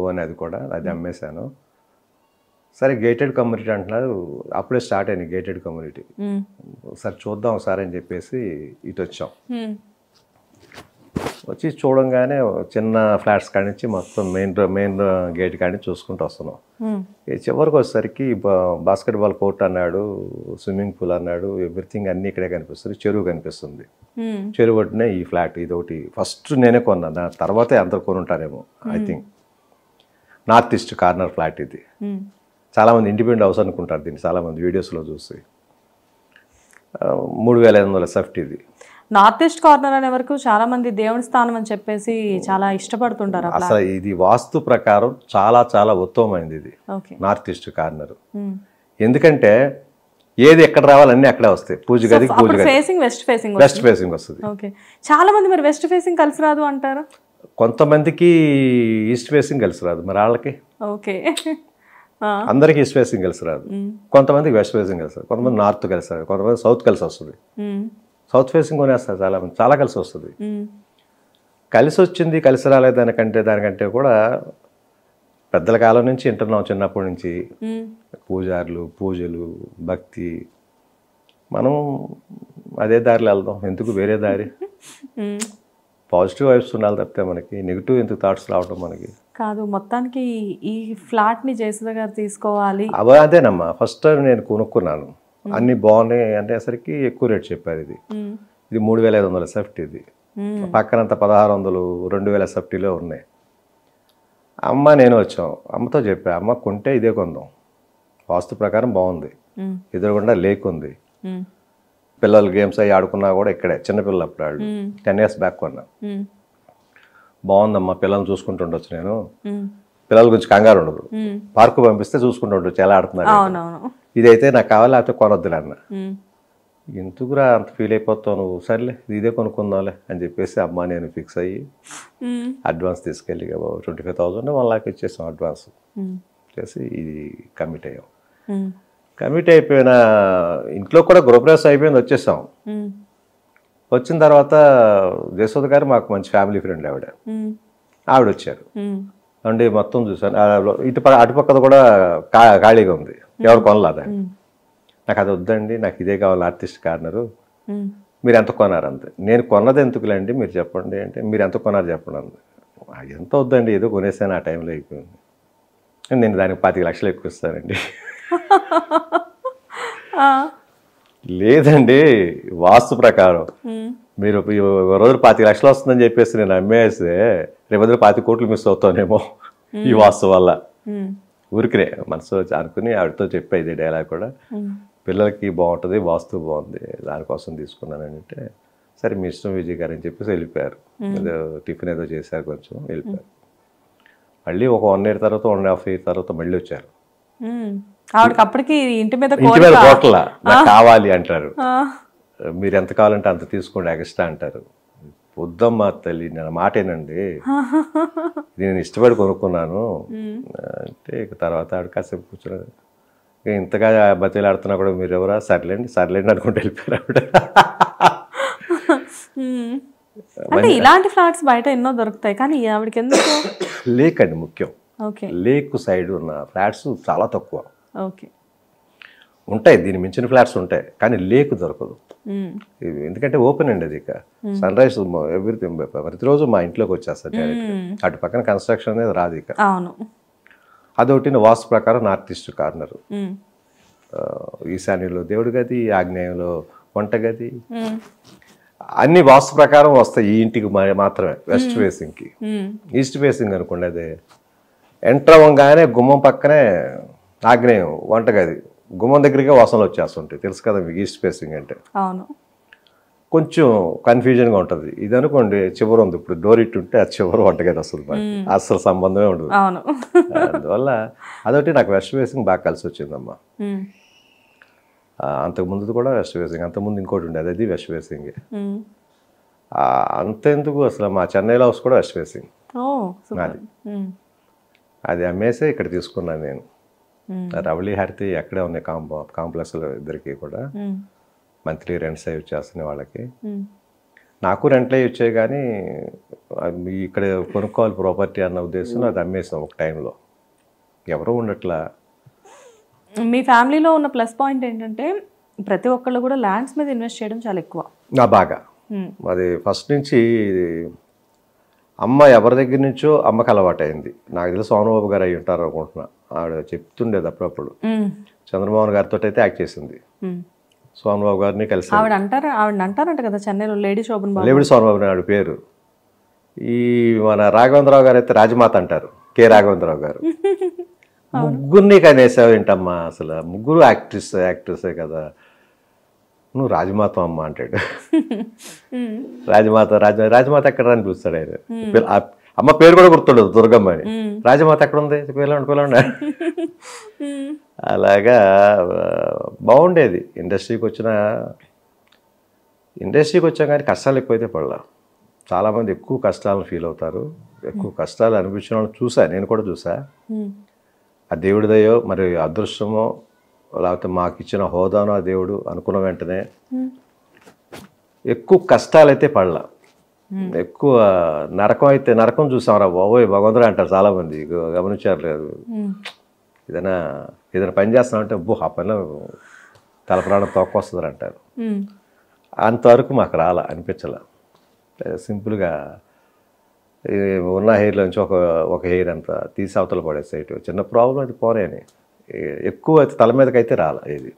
[SPEAKER 3] ఓన్, అది కూడా అది అమ్మేశాను. సరే గేటెడ్ కమ్యూనిటీ అంటున్నారు, అప్పుడే స్టార్ట్ అయింది గేటెడ్ కమ్యూనిటీ. సరే చూద్దాం ఒకసారి అని చెప్పేసి ఇటు వచ్చాం. వచ్చి చూడంగానే చిన్న ఫ్లాట్స్ కాడి నుంచి మొత్తం మెయిన్ గేట్ కాడి నుంచి చూసుకుంటూ వస్తున్నాం. చివరికి వచ్చేసరికి బాస్కెట్బాల్ కోర్ట్ అన్నాడు, స్విమ్మింగ్ పూల్ అన్నాడు, ఎవ్రీథింగ్ అన్నీ ఇక్కడే కనిపిస్తుంది. చెరువు కనిపిస్తుంది. చెరువు ఒడ్డునే ఈ ఫ్లాట్ ఇది ఒకటి ఫస్ట్ నేనే కొన్నా, దాని తర్వాతే అందరు కొనుంటారేమో I think. North east corner flat ఇది. చాలామంది ఇండిపెండెంట్ హౌస్ అనుకుంటారు దీన్ని, చాలామంది వీడియోస్లో చూసి. 3500 SFT ఇది.
[SPEAKER 1] నార్త్ ఈస్ట్ కార్నర్ అనే వరకు చాలా మంది దేవుని స్థానం అని చెప్పేసి చాలా ఇష్టపడుతుంటారు.
[SPEAKER 3] అసలు ఇది వాస్తు ప్రకారం చాలా చాలా ఉత్తమమైనది ఇది నార్త్ ఈస్ట్ కార్నర్. ఎందుకంటే ఏది ఎక్కడ రావాలన్నీ అక్కడే వస్తాయి. పూజ గది
[SPEAKER 1] వెస్ట్
[SPEAKER 3] ఫేసింగ్ వస్తుంది.
[SPEAKER 1] చాలా మంది మరి వెస్ట్ ఫేసింగ్ కలిసి రాదు అంటారు.
[SPEAKER 3] కొంతమందికి ఈస్ట్ ఫేసింగ్ కలిసి రాదు, మరి వాళ్ళకి అందరికి ఈస్ట్ ఫేసింగ్ కలిసి రాదు. కొంతమందికి వెస్ట్ ఫేసింగ్ కలిసి రాదు, కొంతమంది నార్త్ కలిసి రాదు, కొంతమంది సౌత్ కలిసి వస్తుంది. సౌత్ ఫేసింగ్ కొనేస్తారు చాలా మంది, చాలా కలిసి వస్తుంది. కలిసి వచ్చింది కలిసి రాలేదు దానికంటే కూడా పెద్దల కాలం నుంచి వింటున్నాం, చిన్నప్పటి నుంచి పూజారులు, పూజలు, భక్తి, మనం అదే దారిలో వెళ్దాం. ఎందుకు వేరే దారి? పాజిటివ్ వైబ్స్ ఉండాలి తప్పితే మనకి నెగిటివ్ ఎందుకు థాట్స్ రావడం మనకి
[SPEAKER 1] కాదు. మొత్తానికి ఈ ఫ్లాట్ ని జయసుధ గారు తీసుకోవాలి
[SPEAKER 3] అదేనమ్మా. ఫస్ట్ టైం నేను కొనుక్కున్నాను, అన్ని బాగున్నాయి అనేసరికి ఎక్కువ రేట్ చెప్పారు. ఇది 3500 SFT ఇది. పక్కనంతా 1600, 2000 SFTలో ఉన్నాయి. అమ్మ నేను వచ్చాం, అమ్మతో చెప్పా, అమ్మ కొంటే ఇదే కొందాం, వాస్తు ప్రకారం బాగుంది, ఎదురుగుండా లేక్ ఉంది, పిల్లలు గేమ్స్ అవి ఆడుకున్నా కూడా ఇక్కడే, చిన్నపిల్లలు అప్పుడు ఆడు 10 years బ్యాక్ కొన్నా. బాగుందమ్మా, పిల్లల్ని చూసుకుంటుండొచ్చు, నేను పిల్లల గురించి కంగారు ఉండదు, పార్కు పంపిస్తే చూసుకుంటూ ఉండొచ్చు ఎలా ఆడుతున్నారు. ఇదైతే నాకు కావాలి, లేకపోతే కొనొద్దులే అన్న. ఎందుకురా అంత ఫీల్ అయిపోతావు నువ్వు, సర్లే ఇదే కొనుక్కుందాంలే అని చెప్పేసి అమ్మ నేను ఫిక్స్ అయ్యి అడ్వాన్స్ తీసుకెళ్ళి 25,000 1 lakh ఇచ్చేసాం అడ్వాన్స్ చేసి ఇది కమిట్ అయ్యాం. కమిట్ అయిపోయిన ఇంట్లో కూడా గృహప్రవేశం అయిపోయింది, వచ్చేసాం. వచ్చిన తర్వాత జయసుధ గారు మాకు మంచి ఫ్యామిలీ ఫ్రెండ్ ఆవిడ వచ్చారు అండి. మొత్తం చూసాను, అటుపక్కది కూడా ఖాళీగా ఉంది, ఎవరు కొనలేదా. నాకు అది వద్దండి, నాకు ఇదే కావాలి ఆర్టిస్ట్ కార్నరు, మీరు ఎంత కొన్నారు అంతే. నేను కొన్నది ఎందుకులేండి మీరు చెప్పండి అంటే, మీరు ఎంత కొన్నారు చెప్పండి అంది. ఎంత వద్దండి, ఏదో కొనేసాను ఆ టైంలో అయిపోయింది. నేను దానికి 25 లక్షలు ఎక్కువ ఇస్తానండి. లేదండి, వాస్తు ప్రకారం మీరు రోజు 25 లక్షలు వస్తుందని చెప్పేసి నేను అమ్మేస్తే రేపు 25 కోట్లు మిస్ అవుతానేమో ఈ వాస్తు వల్ల. ఊరికినే మనసు అనుకుని ఆవిడతో చెప్పే ఇదే డైలాగ్ కూడా, పిల్లలకి బాగుంటుంది, వాస్తు బాగుంది, దానికోసం తీసుకున్నాను అంటే, సరే మీ ఇష్టం విజయ్ గారు అని చెప్పేసి వెళ్ళిపోయారు. ఏదో టిఫిన్ ఏదో చేశారు, కొంచెం వెళ్ళిపోయారు. మళ్ళీ ఒక 1 year తర్వాత 1.5 year తర్వాత మళ్ళీ వచ్చారు.
[SPEAKER 1] అప్పటికి ఇంటి మీద
[SPEAKER 3] కోట్ల నాకు కావాలి అంటారు. మీరు ఎంత కావాలంటే అంత తీసుకోండి ఎక్స్ట్రా అంటారు. వద్దమ్మా తల్లి, నేను మాటేనండి, నేను ఇష్టపడి కొనుక్కున్నాను అంటే. తర్వాత ఆవిడ కాసేపు కూర్చున్నారు, ఇంతగా బతిలాడుతున్నా కూడా మీరు ఎవరా, సర్లేండి అనుకుంటూ వెళ్ళిపోయారు ఆవిడ.
[SPEAKER 1] అంటే ఇలాంటి ఫ్లాట్స్ బయట ఎన్నో దొరుకుతాయి, కానీ ఆవిడకి ఎందుకు
[SPEAKER 3] లేక్ అండి ముఖ్యం. లేక్ సైడ్ ఉన్న ఫ్లాట్స్ చాలా తక్కువ ఉంటాయి, దీని మించిన ఫ్లాట్స్ ఉంటాయి, కానీ లేక్ దొరకదు. ఎందుకంటే ఓపెన్ అండి అది. ఇక సన్ రైజ్ ఎవ్రీథింగ్ ప్రతిరోజు మా ఇంట్లోకి వచ్చేస్తారు డైరెక్ట్, అటు పక్కన కన్స్ట్రక్షన్ అనేది రాదు. ఇక అదొకటి వాస్తు ప్రకారం నార్త్ ఈస్ట్ కార్నర్, ఈశాన్యంలో దేవుడి గది, ఆగ్నేయంలో వంటగది, అన్ని వాస్తు ప్రకారం వస్తాయి. ఈ ఇంటికి మాత్రమే వెస్ట్ ఫేసింగ్కి. ఈస్ట్ ఫేసింగ్ అనుకోండి, అదే ఎంటర్ అవ్వగానే గుమ్మం పక్కనే ఆగ్నేయం వంటగది, గుమ్మం దగ్గరికే వాసనలు వచ్చేస్తుంటాయి. తెలుసు కదా మీకు ఈస్ట్ ఫేసింగ్ అంటే. కొంచెం కన్ఫ్యూజన్గా ఉంటుంది. ఇది అనుకోండి చివరి ఉంది, ఇప్పుడు డోర్ ఇట్టు ఉంటే అది చివరి వంటగది వస్తుంది, అసలు సంబంధమే ఉండదు. అందువల్ల అదొకటి నాకు వెస్ట్ ఫేసింగ్ బాగా కలిసి వచ్చిందమ్మా. అంతకుముందు కూడా వెస్ట్ ఫేసింగ్, అంతకుముందు ఇంకోటి ఉండేది, అది వెస్ట్ ఫేసింగ్. అంతెందుకు అసలు మా చెన్నైలో హౌస్ కూడా వెస్ట్ ఫేసింగ్. అది అమ్మేసే ఇక్కడ తీసుకున్నాను నేను. రవళి హారతి అక్కడే ఉన్నాయి కాంప్లెక్స్లో, ఇద్దరికి కూడా మంత్లీ రెంట్స్ అవి వచ్చేస్తున్నాయి వాళ్ళకి. నాకు రెంట్లు అవి వచ్చాయి, కానీ ఇక్కడ కొనుక్కోవాలి ప్రాపర్టీ అన్న ఉద్దేశం అది అమ్మేసాం ఒక టైంలో, ఎవరూ ఉండట్లా.
[SPEAKER 1] మీ ఫ్యామిలీలో ఉన్న ప్లస్ పాయింట్ ఏంటంటే ప్రతి ఒక్కళ్ళు కూడా ల్యాండ్స్ మీద ఇన్వెస్ట్ చేయడం చాలా ఎక్కువ.
[SPEAKER 3] బాగా అది ఫస్ట్ నుంచి అమ్మ ఎవరి దగ్గర నుంచో అమ్మకి అలవాటు అయింది. నాకు తెలిసి సోమబాబు గారు అయ్యి ఉంటారు అనుకుంటున్నా, ఆవిడ చెప్తుండేది అప్పుడప్పుడు. చంద్రమోహన్ గారితో అయితే యాక్ట్ చేసింది. సోమన్ బాబు గారిని కలిసి.
[SPEAKER 1] ఆవిడ అంటారంట కదా చెన్నైలో లేడీ శోభన్ బాబు.
[SPEAKER 3] లేవిడి సోమన్ బాబు నాయుడు పేరు. ఈ మన రాఘవేంద్రరావు గారు అయితే రాజమాత అంటారు, కె రాఘవేంద్రరావు గారు. ముగ్గురిని కనేసావు ఏంటమ్మా అసలు, ముగ్గురు యాక్ట్రెసే కదా, నువ్వు రాజమాత అమ్మ అంటాడు. రాజమాత ఎక్కడ అని పిలుస్తాడు ఆయన. అమ్మ పేరు కూడా గుర్తుండదు, దుర్గమ్మ అని. రాజమాత ఎక్కడ ఉంది, పిల్లండి. అలాగా బాగుండేది. ఇండస్ట్రీకి వచ్చాం కానీ కష్టాలు ఎక్కువైతే పడలా. చాలామంది ఎక్కువ కష్టాలను ఫీల్ అవుతారు, ఎక్కువ కష్టాలు అనిపించిన వాళ్ళని చూసా, నేను కూడా చూసా. ఆ దేవుడిదయో మరి అదృష్టమో లేకపోతే మాకు ఇచ్చిన హోదానో ఆ దేవుడు అనుకున్న వెంటనే ఎక్కువ కష్టాలైతే పడలా. ఎక్కువ నరకం చూసాం రా బాబోయ్ భగవంతుడు అంటారు చాలామంది, గమనించారు లేదు. ఏదైనా పని చేస్తున్నామంటే ఆ పనిలో తల ప్రాణం తోక్కొస్తుంది అంటారు. అంతవరకు మాకు అనిపించాల. సింపుల్గా ఉన్న హెయిర్లోంచి ఒక హెయిర్ అంతా తీసి అవతల పడేసేటు చిన్న ప్రాబ్లం, అది పోనే అని. ఎక్కువ అయితే తల మీదకి అయితే ఏది,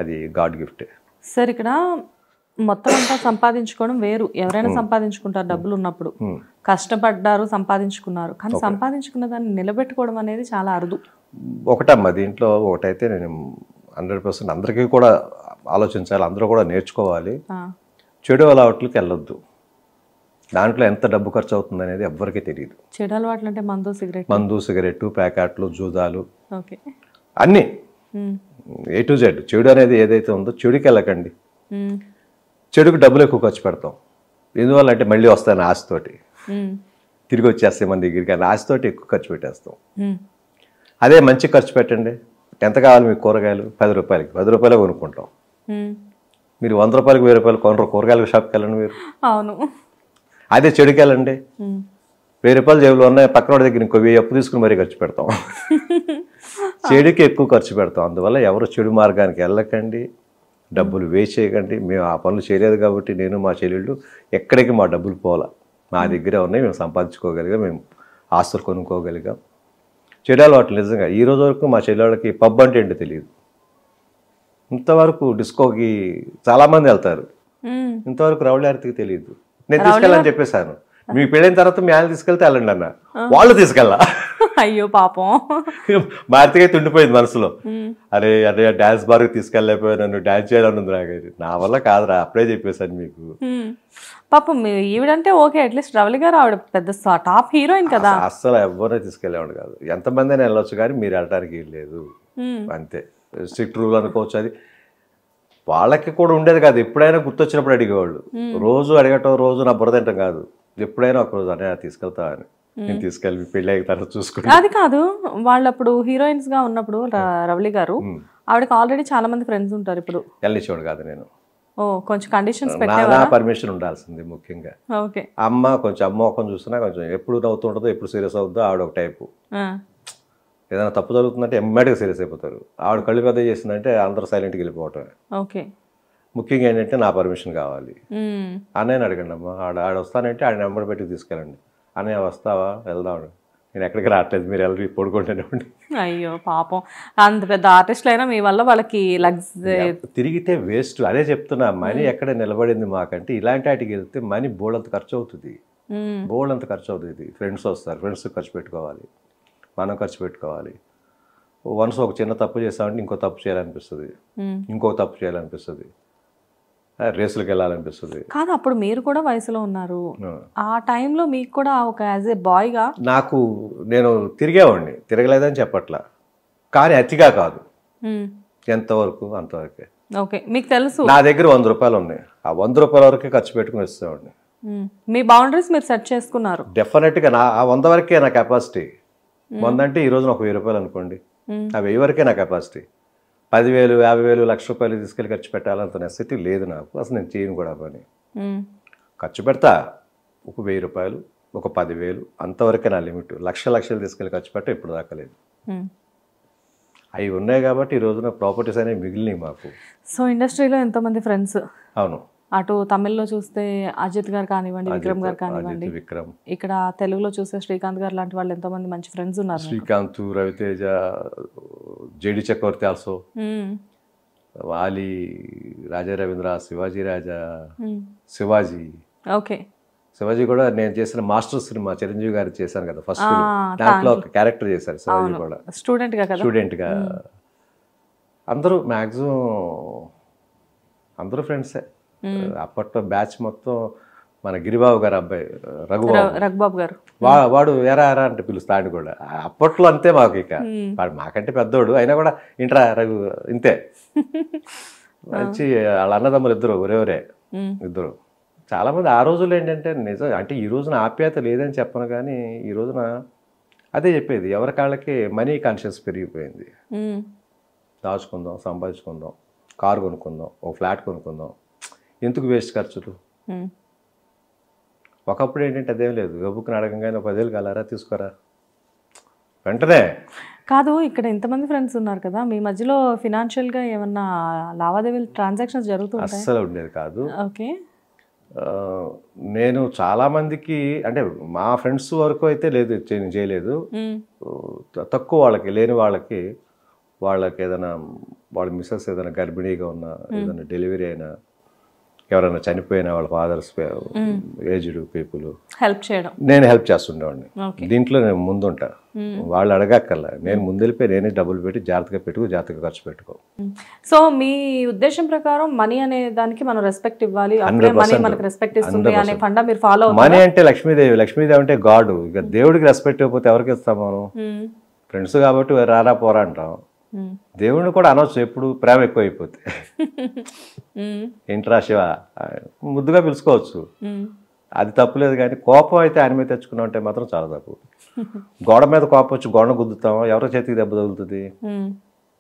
[SPEAKER 3] అది గాడ్ గిఫ్టే.
[SPEAKER 1] సార్ ఇక్కడ మొత్తం అంతా సంపాదించుకోవడం వేరు, ఎవరైనా సంపాదించుకుంటారు డబ్బులు ఉన్నప్పుడు, కష్టపడ్డారు సంపాదించుకున్నారు, కానీ సంపాదించుకున్న దాన్ని నిలబెట్టుకోవడం అనేది చాలా అరుదు.
[SPEAKER 3] ఒకటమ్మా దీంట్లో ఒకటైతే నేను 100% అందరికీ కూడా ఆలోచించాలి, అందరూ కూడా నేర్చుకోవాలి. చెడు అలవాట్లకి వెళ్ళొద్దు. దాంట్లో ఎంత డబ్బు ఖర్చు అవుతుంది అనేది ఎవ్వరికీ తెలియదు.
[SPEAKER 1] చెడు అలవాట్లు అంటే మందు సిగరెట్ ప్యాకెట్లు జూదాలు
[SPEAKER 3] అన్నీ A to Z. చెడు అనేది ఏదైతే ఉందో చెడుకి వెళ్ళకండి. చెడుకు డబ్బులు ఎక్కువ ఖర్చు పెడతాం. ఎందువల్ల అంటే మళ్ళీ వస్తాను ఆశతోటి, తిరిగి వచ్చేస్తాయి మన దగ్గరికి అని ఆశతోటి ఎక్కువ ఖర్చు పెట్టేస్తాం. అదే మంచి ఖర్చు పెట్టండి. ఎంత కావాలి మీకు కూరగాయలు? 10 రూపాయలకి 10 రూపాయలు కొనుక్కుంటాం. మీరు 100 రూపాయలకి 1000 రూపాయలు కొనరు, కూరగాయల షాప్కి వెళ్ళండి మీరు.
[SPEAKER 1] అవును.
[SPEAKER 3] అదే చెడుకి వెళ్ళండి, 1000 రూపాయలు జేబులో ఉన్నాయి, పక్కన దగ్గర ఇంకో 1000 అప్పు తీసుకుని మరీ ఖర్చు పెడతాం. చెడుకి ఎక్కువ ఖర్చు పెడతాం. అందువల్ల ఎవరు చెడు మార్గానికి వెళ్ళకండి, డబ్బులు వేస్ట్ చేయకండి. మేము ఆ పనులు చేయలేదు కాబట్టి నేను మా చెల్లెళ్ళు ఎక్కడికి మా డబ్బులు పోలా, మా దగ్గరే ఉన్నాయి, మేము సంపాదించుకోగలిగాం, మేము ఆస్తులు కొనుక్కోగలిగాం. చెడు అలవాట్లు నిజంగా ఈ రోజు వరకు మా చెల్లెళ్ళకి పబ్ అంటే ఏంటో తెలియదు. ఇంతవరకు డిస్కోకి చాలామంది వెళ్తారు, ఇంతవరకు రౌళార్తికి తెలియదు. నేను తీసుకెళ్ళని చెప్పేశాను, మీ పెళ్ళైన తర్వాత మీ ఆయన తీసుకెళ్తే వెళ్ళండి అన్న, వాళ్ళు తీసుకెళ్ళా.
[SPEAKER 1] అయ్యో పాపం,
[SPEAKER 3] మార్తిగా ఉండిపోయింది మనసులో. అరే డాన్స్ బార్కి తీసుకెళ్ళలేకపోయా, నన్ను డాన్స్ చేయాలని ఉంది నాకు. నా వల్ల కాదురా, అప్పుడే చెప్పేశాను మీకు.
[SPEAKER 1] పాపం ఈవిడంటే ఓకే, అట్లీస్ట్ రవళి గారు ఆవిడ పెద్ద టాప్ హీరోయిన్ కదా.
[SPEAKER 3] అస్సలు ఎవరిని తీసుకెళ్ళేవాడు కాదు. ఎంతమంది అయినా వెళ్ళొచ్చు కానీ మీరు వెళ్ళడానికి లేదు, అంతే. స్ట్రిక్ట్ రూల్ అనుకోవచ్చు. అది వాళ్ళకి కూడా ఉండేది కాదు, ఎప్పుడైనా గుర్తొచ్చినప్పుడు అడిగేవాళ్ళు. రోజు అడగటం, రోజు నా బుర్ర తింటాం కాదు, ఎప్పుడైనా ఒకరోజు అనే తీసుకెళ్తా అని. నేను తీసుకెళ్ళి పెళ్ళి అయిన తర్వాత చూసుకుంటా.
[SPEAKER 1] అది కాదు, వాళ్ళు అప్పుడు హీరోయిన్స్ గా ఉన్నప్పుడు రవళి గారు, ఆవిడకి ఆల్రెడీ చాలా మంది ఫ్రెండ్స్ ఉంటారు. ఇప్పుడు
[SPEAKER 3] వెళ్ళనిచ్చేవాడు కాదు నేను.
[SPEAKER 1] కొంచెం కండిషన్స్
[SPEAKER 3] నా పర్మిషన్ ఉండాల్సింది ముఖ్యంగా. అమ్మ కొంచెం అమ్మ ఒక చూసినా కొంచెం ఎప్పుడు నవ్వుతుంటుందో, ఎప్పుడు సీరియస్ అవుతుందో. ఆవిడ ఒక టైపు, ఏదైనా తప్పు జరుగుతుందంటే ఎమ్మటిగా సీరియస్ అయిపోతారు. ఆవిడ కళ్ళు పెద్ద చేసిందంటే అందరూ సైలెంట్కి వెళ్ళిపోవటమే. ముఖ్యంగా ఏంటంటే నా పర్మిషన్ కావాలి. అన్నయ్యని అడగండి అమ్మ, ఆడ వస్తానంటే ఆడ నెంబర్ పెట్టి తీసుకెళ్ళండి. అన్నయ్య వస్తావా, వెళ్దాం, నేను ఎక్కడికి రావట్లేదు, మీరు వెళ్ళి పడుకుంటానండి.
[SPEAKER 1] అయ్యో పాపం, అంత పెద్ద ఆర్టిస్టులు అయినా మీ వల్ల వాళ్ళకి
[SPEAKER 3] తిరిగితే వేస్ట్. అదే చెప్తున్నా, మనీ ఎక్కడ నిలబడింది మాకంటే ఇలాంటి వాటికి వెళ్తే మనీ బోల్డంత ఖర్చు అవుతుంది, బోల్డంత ఖర్చు అవుతుంది. ఫ్రెండ్స్ వస్తారు, ఫ్రెండ్స్ ఖర్చు పెట్టుకోవాలి, మనం ఖర్చు పెట్టుకోవాలి. వన్స్ ఒక చిన్న తప్పు చేస్తామంటే ఇంకో తప్పు చేయాలనిపిస్తుంది, ఇంకో తప్పు చేయాలనిపిస్తుంది, రేసులకు వెళ్ళాలనిపిస్తుంది.
[SPEAKER 1] కాదు, అప్పుడు మీరు కూడా వయసులో ఉన్నారు, ఆ టైంలో మీకు కూడా ఒక యాజ్ ఏ బాయ్గా
[SPEAKER 3] నాకు నేను తిరిగేవాడిని, తిరగలేదని చెప్పట్లా, కానీ అతిగా కాదు, ఎంతవరకు అంతవరకే.
[SPEAKER 1] ఓకే, మీకు తెలుసు
[SPEAKER 3] నా దగ్గర 100 రూపాయలు ఉన్నాయి, ఆ 100 రూపాయల వరకే ఖర్చు పెట్టుకుని వస్తేవాడిని.
[SPEAKER 1] మీ బౌండరీస్ మీరు సెట్ చేసుకున్నారు.
[SPEAKER 3] డెఫినెట్గా ఆ 100 వరకే నా కెపాసిటీ. 100 అంటే ఈ రోజున ఒక 1000 రూపాయలు అనుకోండి, ఆ 1000 వరకే నా కెపాసిటీ. 10,000, 50,000, 1,00,000 రూపాయలు తీసుకెళ్ళి ఖర్చు పెట్టాలంత నెసిటీ లేదు నాకు. అసలు నేను చేయను కూడా పని. ఖర్చు పెడతా ఒక 1000 రూపాయలు, ఒక 10,000, అంతవరకే నా లిమిట్. లక్షలు తీసుకెళ్ళి ఖర్చు పెట్ట ఇప్పుడు దాకా లేదు. అవి ఉన్నాయి కాబట్టి ఈ రోజున ప్రాపర్టీస్ అనేవి మిగిలినాయి మాకు.
[SPEAKER 1] సో ఇండస్ట్రీలో ఎంతోమంది ఫ్రెండ్స్.
[SPEAKER 3] అవును,
[SPEAKER 1] అటు తమిళ్లో చూస్తే అజిత్ గారు కానివ్వండి, విక్రమ్ గారు కానివ్వండి, ఇక్కడ తెలుగులో చూస్తే శ్రీకాంత్ గారు లాంటి వాళ్ళు ఎంతో మంది మంచి ఫ్రెండ్స్ ఉన్నారు.
[SPEAKER 3] శ్రీకాంత్, రవితేజ, జేడి చక్రవర్తి ఆల్సో. వాలి, రాజా రవీంద్ర, శివాజీ రాజా, శివాజీ.
[SPEAKER 1] ఓకే.
[SPEAKER 3] శివాజీ కూడా నేను చేసిన మాస్టర్ సినిమా చిరంజీవి గారు చేశాను కదా ఫస్ట్, దాంట్లో ఒక క్యారెక్టర్ చేశారు శివాజీ కూడా స్టూడెంట్గా. అందరూ మ్యాక్సిమం అందరూ ఫ్రెండ్సే. అప్పట్లో బ్యాచ్ మొత్తం మన గిరిబాబు గారు అబ్బాయి
[SPEAKER 1] రఘుబాబు గారు,
[SPEAKER 3] వాడు ఎరా ఎరా అంటే పిలుస్తాడు కూడా. అప్పట్లో అంతే మాకు. ఇక వాడు మాకంటే పెద్దోడు అయినా కూడా ఇంట్రా రఘు ఇంతే. వచ్చి వాళ్ళ అన్నదమ్ములు ఇద్దరు ఒరే ఇద్దరు. చాలా మంది ఆ రోజుల్లో ఏంటంటే నిజం అంటే ఈ రోజున ఆప్యాయత లేదని చెప్పను, కానీ ఈ రోజున అదే చెప్పేది, ఎవరి కాళ్ళకి మనీ కాన్షియస్ పెరిగిపోయింది. దాచుకుందాం, సంపాదించుకుందాం, కారు కొనుక్కుందాం, ఒక ఫ్లాట్ కొనుక్కుందాం, ఎందుకు వేస్ట్ ఖర్చులు. ఒకప్పుడు ఏంటంటే అదేం లేదు, గబుక్కుని అడగంగానే 10,000 కలారా తీసుకోరా వెంటనే.
[SPEAKER 1] కాదు, ఇక్కడ ఇంతమంది ఫ్రెండ్స్ ఉన్నారు కదా, మీ మధ్యలో ఫినాన్షియల్గా ఏమన్నా లావాదేవీలు ట్రాన్సాక్షన్స్ జరుగుతుంటాయి?
[SPEAKER 3] అస్సలు ఉండేది కాదు.
[SPEAKER 1] ఓకే.
[SPEAKER 3] నేను చాలామందికి అంటే మా ఫ్రెండ్స్ వరకు అయితే లేదు, చేయలేదు. తక్కువ వాళ్ళకి, లేని వాళ్ళకి ఏదైనా వాళ్ళ మిస్సెస్ ఏదైనా గర్భిణీగా ఉన్నా, ఏదైనా డెలివరీ అయినా, ఎవరైనా చనిపోయినా వాళ్ళ ఫాదర్స్, ఏజ్డ్ పీపుల్
[SPEAKER 1] హెల్ప్ చేయడం
[SPEAKER 3] నేను హెల్ప్ చేస్తుండేవాడిని. దీంట్లో నేను ముందుంటా, వాళ్ళు అడగక్కర్లా, నేను ముందెళ్ళిపోయి నేనే డబ్బులు పెట్టి జాగ్రత్తగా ఖర్చు పెట్టుకో.
[SPEAKER 1] సో మీ ఉద్దేశం ప్రకారం మనీ అనే దానికి మనం రెస్పెక్ట్ ఇవ్వాలి, మనీ మనకు రెస్పెక్ట్ ఇస్తుంది అనే ఫండా మీరు ఫాలో అవుతారు?
[SPEAKER 3] మనీ అంటే లక్ష్మీదేవి అంటే గాడ్. ఇక దేవుడికి రెస్పెక్ట్ ఇవ్వకపోతే ఎవరికి ఇస్తాం మనం? ఫ్రెండ్స్ కాబట్టి రారా పోరా అంటాం. దేవుడిని కూడా అనొచ్చు ఎప్పుడు ప్రేమ ఎక్కువ అయిపోతే. ఏంట్రా శివ ముద్దుగా పిలుచుకోవచ్చు, అది తప్పులేదు. కానీ కోపం అయితే ఆయన మీద తెచ్చుకున్నాం అంటే మాత్రం చాలా తప్పు. గోడ మీద కోపం వచ్చి గోడ గుద్దుతాం, ఎవరి చేతికి దెబ్బ తగులుతుంది?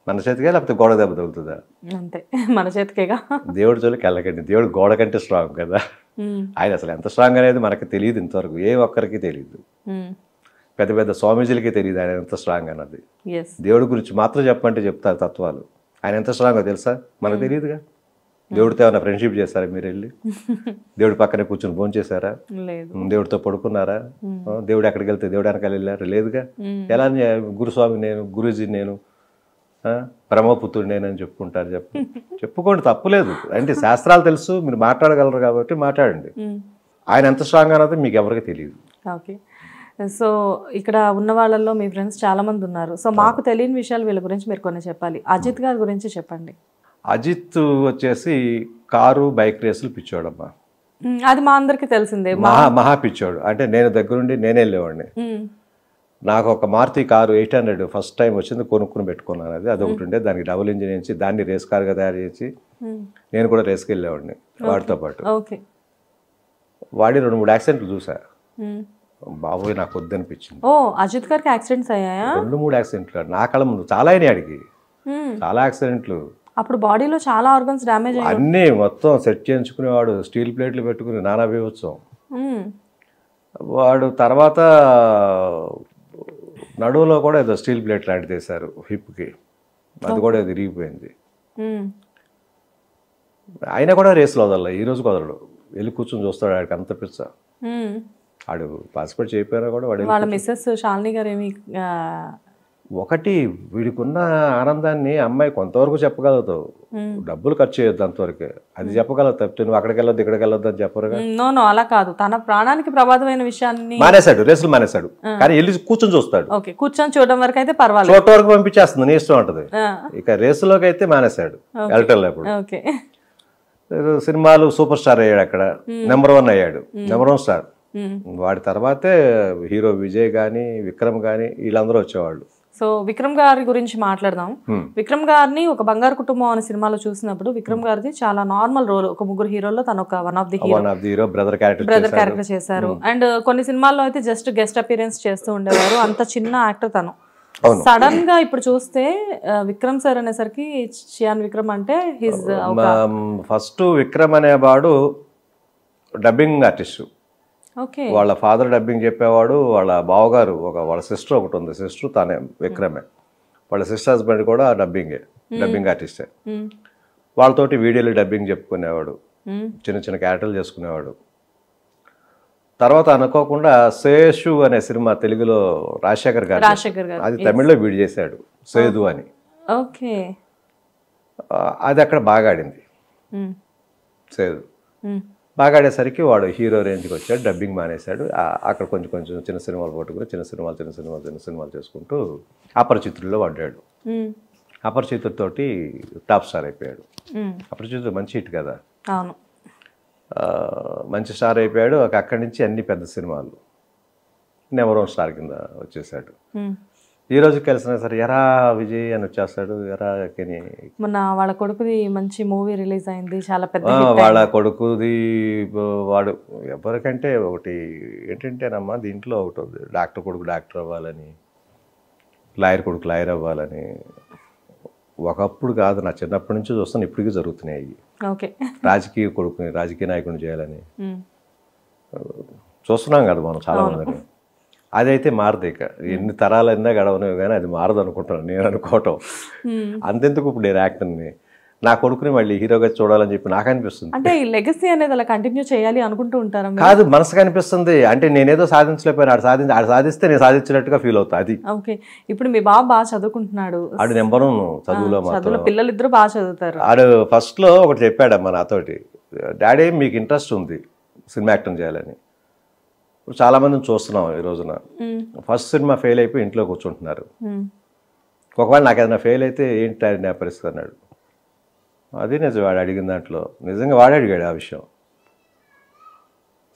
[SPEAKER 3] మన చేతికే, లేకపోతే గోడ దెబ్బ తగులుతుందా?
[SPEAKER 1] అంతే, మన చేతికేగా.
[SPEAKER 3] దేవుడి జోలికి వెళ్ళకండి, దేవుడు గోడ కంటే స్ట్రాంగ్ కదా. ఆయన అసలు ఎంత స్ట్రాంగ్ అనేది మనకి తెలియదు, ఇంతవరకు ఏ ఒక్కరికి తెలియదు. పెద్ద పెద్ద స్వామీజీలకి తెలియదు ఆయన ఎంత స్ట్రాంగ్ అన్నది. దేవుడి గురించి మాత్రం చెప్పమంటే చెప్తారు తత్వాలు. ఆయన ఎంత స్ట్రాంగో తెలుసా? మనకు తెలియదుగా. దేవుడితో ఏమైనా ఫ్రెండ్షిప్ చేస్తారా మీరు? వెళ్ళి దేవుడి పక్కనే కూర్చొని భోజనం చేశారా? దేవుడితో పడుకున్నారా? దేవుడు ఎక్కడికి వెళ్తే దేవుడు వెనకాల వెళ్ళారు? లేదుగా. ఎలా గురుస్వామి నేను, గురూజీ నేను, బ్రహ్మపుత్రుడు నేనని చెప్పుకుంటారు. చెప్పుకోండి, తప్పులేదు. అంటే శాస్త్రాలు తెలుసు, మీరు మాట్లాడగలరు కాబట్టి మాట్లాడండి. ఆయన ఎంత స్ట్రాంగ్ అన్నది మీకు ఎవరికి తెలియదు.
[SPEAKER 1] ఓకే. సో ఇక్కడ ఉన్న వాళ్ళల్లో మీ ఫ్రెండ్స్ చాలా మంది ఉన్నారు. సో మాకు తెలియని విషయాలు వీళ్ళ గురించి మీరు కొన్ని చెప్పాలి. అజిత్ గారి గురించి చెప్పండి.
[SPEAKER 3] అజిత్ వచ్చేసి కారు బైక్ రేసులు పిచ్చోడమ్మా.
[SPEAKER 1] అది మా అందరికి తెలిసిందే.
[SPEAKER 3] మహా పిచ్చోడు. అంటే నేను దగ్గరుండి నేనే వెళ్ళేవాడిని. నాకు ఒక మారుతి కారు 800 ఫస్ట్ టైం వచ్చింది, కొనుక్కుని పెట్టుకున్నాను. అది ఒకటి ఉండే, దానికి డబుల్ ఇంజిన్ వేసి దాన్ని రేస్ కార్గా తయారు చేసి నేను కూడా రేస్కి వెళ్ళేవాడిని వాడితో పాటు. వాడి 2-3 యాక్సిడెంట్లు చూసా. బాబోయ్ నాకు వద్దనిపించింది.
[SPEAKER 1] అజిత్ గారికి యాక్సిడెంట్స్ అయ్యాయా?
[SPEAKER 3] 2-3 యాక్సిడెంట్లు నా కళ్ళ ముందు. చాలా అయినాయి అడిగి, చాలా యాక్సిడెంట్లు.
[SPEAKER 1] అప్పుడు బాడీలో చాలా ఆర్గన్స్ డ్యామేజ్ అయ్యాయి.
[SPEAKER 3] అన్నీ మొత్తం సెట్ చేయించుకునేవాడు, స్టీల్ ప్లేట్లు పెట్టుకుని నానా బీభత్సం. వాడు తర్వాత నడువులో కూడా ఏదో స్టీల్ ప్లేట్ లాంటిది వేశారు హిప్కి, అది కూడా విరిగిపోయింది. అయినా కూడా రేసులో వదల, ఈ రోజు వదలడు. వెళ్ళి కూర్చొని చూస్తాడు, ఆడికి అంత పిచ్చ. వాడు పార్టిసిపేట్ చేయకపోయినా కూడా వాడు.
[SPEAKER 1] వాళ్ళ మిస్సెస్ శాలిని గారు ఏమి
[SPEAKER 3] ఒకటి వీడికున్న ఆనందాన్ని అమ్మాయి కొంతవరకు చెప్పగలుగుతావు, డబ్బులు ఖర్చు చేయొద్దు అంతవరకే, అది చెప్పగలవు. తప్పితే నువ్వు అక్కడికి వెళ్ళొద్దు ఇక్కడికి వెళ్ళొద్దు అని చెప్పరుగా.
[SPEAKER 1] నో అలా కాదు, తన ప్రాణానికి ప్రమాదమైన విషయాన్ని
[SPEAKER 3] మానేశాడు, రేసులు మానేశాడు. కానీ వెళ్ళి కూర్చొని చూస్తాడు.
[SPEAKER 1] కూర్చొని చూడడం వరకు అయితే పర్వాలేదు,
[SPEAKER 3] చోట వరకు పంపించేస్తుంది, నీ ఇష్టం ఉంటది. ఇక రేసులోకి అయితే మానేశాడు, వెళ్ళటం ఇప్పుడు. సినిమాలు సూపర్ స్టార్ అయ్యాడు, అక్కడ నెంబర్ 1 అయ్యాడు, నెంబర్ 1 స్టార్. వాడి తర్వాతే హీరో విజయ్ కానీ విక్రమ్ కానీ వీళ్ళందరూ వచ్చేవాళ్ళు.
[SPEAKER 1] సో విక్రమ్ గారి గురించి మాట్లాడదాం. విక్రమ్ గారిని ఒక బంగారు కుటుంబం అనే సినిమాలో చూసినప్పుడు విక్రమ్ గారిది చాలా నార్మల్ రోల్, ఒక 3 హీరోల్లో తను ఒక one of the hero, brother character చేశారు. అండ్ కొన్ని సినిమాల్లో అయితే జస్ట్ గెస్ట్ అపీరెన్స్ చేస్తూ ఉండేవారు, అంత చిన్న యాక్టర్ తను. సడన్ గా ఇప్పుడు చూస్తే విక్రమ్ సార్ అనేసరికి చియాన్ విక్రమ్ అంటే
[SPEAKER 3] ఫస్ట్ విక్రమ్ అనేవాడు డబ్బింగ్ ఆర్టిస్ట్. వాళ్ళ ఫాదర్ డబ్బింగ్ చెప్పేవాడు, వాళ్ళ బావగారు వాళ్ళ సిస్టర్ ఒకటి ఉంది, సిస్టర్ తానే విక్రమే. వాళ్ళ సిస్టర్ హస్బెండ్ కూడా డబ్బింగ్ ఆర్టిస్టే. వాళ్ళతోటి వీడియోలు డబ్బింగ్ చెప్పుకునేవాడు, చిన్న చిన్న క్యారెక్టర్లు చేసుకునేవాడు. తర్వాత అనుకోకుండా శేషు అనే సినిమా తెలుగులో రాజశేఖర్ గారు, అది తమిళ్లో వీడి చేశాడు, సేదు అని. అది అక్కడ బాగా ఆడింది సేదు. బాగా ఆడేసరికి వాడు హీరో రేంజ్కి వచ్చాడు, డబ్బింగ్ మానేశాడు. అక్కడ కొంచెం కొంచెం చిన్న సినిమాలు పట్టుకుని చిన్న సినిమాలు చేసుకుంటూ అపరిచితుల్లో పడ్డాడు. అపరిచితుడితోటి టాప్ స్టార్ అయిపోయాడు. అపరిచితుడు మంచి హిట్ కదా, మంచి స్టార్ అయిపోయాడు. అక్కడి నుంచి అన్ని పెద్ద సినిమాలు, నెంబర్ 1 స్టార్ కింద వచ్చేసాడు. ఈ రోజు కలిసినా సరే ఎరా విజయ్ అని వచ్చేస్తాడు. ఎరా కని
[SPEAKER 1] మొన్న వాళ్ళ కొడుకుది మంచి మూవీ రిలీజ్ అయింది, చాలా పెద్ద.
[SPEAKER 3] వాళ్ళ కొడుకుది వాడు ఎవరికంటే ఒకటి ఏంటంటేనమ్మా, దీంట్లో ఒకటి ఉంది, డాక్టర్ కొడుకు డాక్టర్ అవ్వాలని, లాయర్ కొడుకు లాయర్ అవ్వాలని. ఒకప్పుడు కాదు, నా చిన్నప్పటి నుంచి చూస్తాను, ఇప్పటికీ జరుగుతున్నాయి. రాజకీయ కొడుకుని రాజకీయ నాయకుడిని చేయాలని చూస్తున్నాం కదా మనం చాలా మందిని. అదైతే మారదు. ఇక ఎన్ని తరాలైనా గడవనేవి కానీ అది మారదు అనుకుంటాను నేను అనుకోవటం. అంతెందుకు ఇప్పుడు నేను యాక్టర్ని, నా కొడుకుని మళ్ళీ హీరోగా చూడాలని చెప్పి నాకు అనిపిస్తుంది.
[SPEAKER 1] అంటే ఈ లెగసీ అనేది అలా కంటిన్యూ చేయాలి అనుకుంటూ ఉంటారా?
[SPEAKER 3] కాదు, మనసుకు అనిపిస్తుంది. అంటే నేనేదో సాధించలేకపోయినా ఆడు సాధిస్తే నేను సాధించినట్టుగా ఫీల్ అవుతా. అది
[SPEAKER 1] ఓకే. ఇప్పుడు మీ బాబు బాగా చదువుకుంటున్నాడు,
[SPEAKER 3] ఆడు నెంబర్ 1 చదువులో.
[SPEAKER 1] పిల్లలిద్దరూ బాగా చదువుతారు.
[SPEAKER 3] ఆడు ఫస్ట్లో ఒకటి చెప్పాడమ్మా నాతోటి, డాడీ మీకు ఇంట్రెస్ట్ ఉంది సినిమా యాక్టింగ్ చేయాలని. ఇప్పుడు చాలా మందిని చూస్తున్నాం ఈ రోజున. ఫస్ట్ సినిమా ఫెయిల్ అయిపోయి ఇంట్లో కూర్చుంటున్నారు. ఒకవేళ నాకు ఏదైనా ఫెయిల్ అయితే ఏంటి నా పరిస్థితి అన్నాడు. అది నిజం, వాడు అడిగిన దాంట్లో నిజంగా వాడే అడిగాడు ఆ విషయం.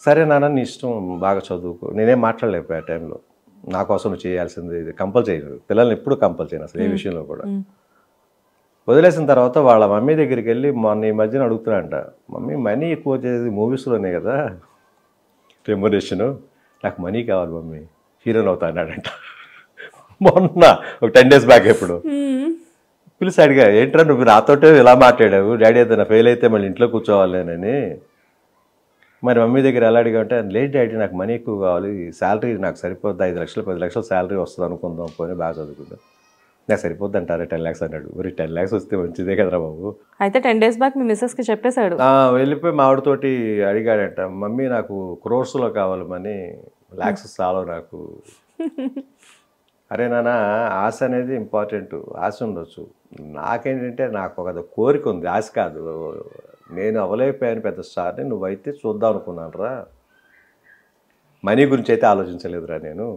[SPEAKER 3] సరే నాన్న నీ ఇష్టం, బాగా చదువుకో. నేనేం మాట్లాడలేకపోయా ఆ టైంలో. నా కోసం నువ్వు చేయాల్సింది ఇది కంపల్ చేయను, పిల్లల్ని ఎప్పుడు కంపల్ చేయను అసలు ఏ విషయంలో కూడా. వదిలేసిన తర్వాత వాళ్ళ మమ్మీ దగ్గరికి వెళ్ళి మొన్న ఈ మధ్యన అడుగుతున్నాడంట, మమ్మీ మనీ ఎక్కువ వచ్చేది మూవీస్లోనే కదా రెమ్యునరేషను, నాకు మనీ కావాలి మమ్మీ, హీరోని అవుతా అన్నాడంట. మొన్న ఒక 10 days బ్యాక్ ఎప్పుడు పిలిచి అడిగా, ఏంట్రా నువ్వు నాతోటే ఇలా మాట్లాడావు, డాడీ ఏదైనా ఫెయిల్ అయితే మళ్ళీ ఇంట్లో కూర్చోవాలేనని. మరి మమ్మీ దగ్గర ఎలా అడిగా అంటే, లేదు డాడీ నాకు మనీ ఎక్కువ కావాలి, శాలరీ నాకు సరిపోద్ది, 5 లక్షలు 10 లక్షలు శాలరీ వస్తుంది అనుకుందాం, పోనీ బాగా చదువుకుందాం, నాకు సరిపోద్ది అంటారా 10 lakhs అన్నాడు. మరి 10 lakhs వస్తే మంచిదే కదరా బాబు.
[SPEAKER 1] అయితే 10 days బ్యాక్ మీ మిస్సెస్కి చెప్పేశాడు.
[SPEAKER 3] వెళ్ళిపోయి మావిడతోటి అడిగాడంట, మమ్మీ నాకు క్రోర్స్లో కావాలి మనీ, lakhs చాలు నాకు. అరే నాన్న, ఆశ అనేది ఇంపార్టెంట్, ఆశ ఉండొచ్చు. నాకేంటంటే నాకు ఒక కోరిక ఉంది, ఆశ కాదు. నేను అవ్వలేకపోయాను పెద్ద స్టార్ని, నువ్వైతే చూద్దాం అనుకున్నాను రా. మనీ గురించి అయితే ఆలోచించలేదురా నేను,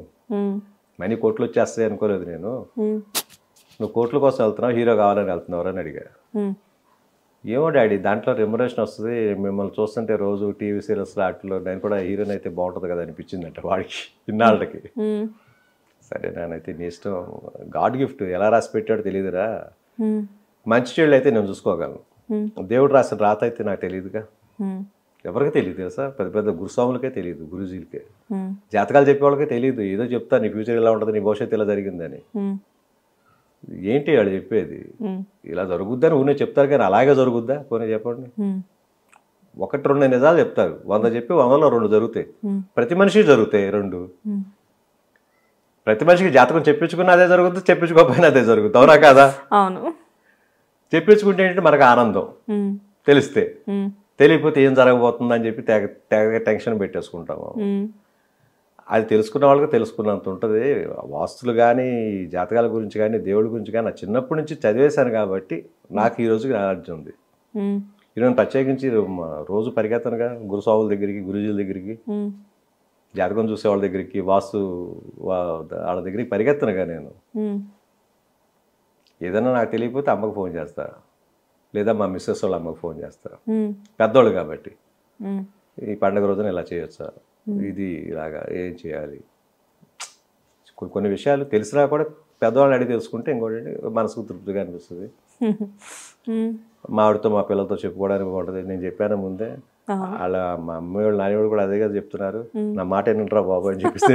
[SPEAKER 3] మనీ కోట్లు వచ్చేస్తాయి అనుకోలేదు నేను. నువ్వు కోట్ల కోసం వెళ్తున్నావు, హీరో కావాలని వెళ్తున్నావు అని అడిగా. ఏమో డాడీ దాంట్లో రెమ్యునరేషన్ వస్తుంది, మిమ్మల్ని చూస్తుంటే రోజు టీవీ సీరియల్స్ వాటిలో నేను కూడా హీరోని అయితే బాగుంటుంది కదా అనిపించిందంట వాడికి ఇన్నాళ్ళకి. సరే నానైతే నీ ఇష్టం, గాడ్ గిఫ్ట్ ఎలా రాసి పెట్టాడో తెలియదురా, మంచి చెడు అయితే నేను చూసుకోగలను, దేవుడు రాసిన రాత అయితే నాకు తెలియదుగా, ఎవరికి తెలియదు తెలుసా, పెద్ద పెద్ద గురుస్వాములకే తెలియదు, గురుజీలకే, జాతకాలు చెప్పే వాళ్ళకే తెలియదు. ఏదో చెప్తా నీ ఫ్యూచర్ ఇలా ఉంటుంది, నీ భవిష్యత్తు ఇలా జరిగిందని. ఏంటి వాళ్ళు చెప్పేది, ఇలా జరుగుద్దని ఊనే చెప్తారు కానీ అలాగే జరుగుద్దా పోనీ చెప్పండి. 1-2 నిజాలు చెప్తారు, 100 చెప్పి 100లో 2 జరుగుతాయి. ప్రతి మనిషి జరుగుతాయి 2. ప్రతి మనిషికి జాతకం చెప్పించుకున్నా అదే జరుగుతుంది, చెప్పించుకోకపోయినా అదే జరుగుతుంది, అవునా కాదా? చెప్పించుకుంటే ఏంటంటే మనకు ఆనందం, తెలిస్తే. తెలియకపోతే ఏం జరగబోతుందని చెప్పి తెగ టెన్షన్ పెట్టేసుకుంటాము. అది తెలుసుకున్న వాళ్ళకి తెలుసుకున్నంత ఉంటుంది. వాస్తులు కానీ జాతకాల గురించి కానీ దేవుడి గురించి కానీ చిన్నప్పటి నుంచి చదివేశాను కాబట్టి నాకు ఈ రోజుకి నాలెడ్జ్ ఉంది. ఈరోజు ప్రత్యేకించి రోజు పరిగెత్తనుగా గురుస్వాముల దగ్గరికి, గురుజీల దగ్గరికి, జాతకం చూసే వాళ్ళ దగ్గరికి, వాస్తు వాళ్ళ దగ్గరికి పరిగెత్తనుగా నేను. ఏదైనా నాకు తెలియకపోతే అమ్మకు ఫోన్ చేస్తా, లేదా మా మిస్సెస్ వాళ్ళ అమ్మకు ఫోన్ చేస్తా, పెద్దోళ్ళు కాబట్టి. ఈ పండుగ రోజున ఇలా చేయొచ్చా, ఇది ఇలాగా ఏం చేయాలి, కొన్ని విషయాలు తెలిసినా కూడా పెద్దవాళ్ళు అడిగి తెలుసుకుంటే ఇంకోటి మనసుకు తృప్తిగా అనిపిస్తుంది. మా ఆవిడతో మా పిల్లలతో చెప్పుకోవడానికి బాగుంటుంది. నేను చెప్పాను ముందే, అలా మా అమ్మాయి వాళ్ళు నాని కూడా అదే కదా చెప్తున్నారు, నా మాట ఏంటరా బాబు అని చెప్పేసి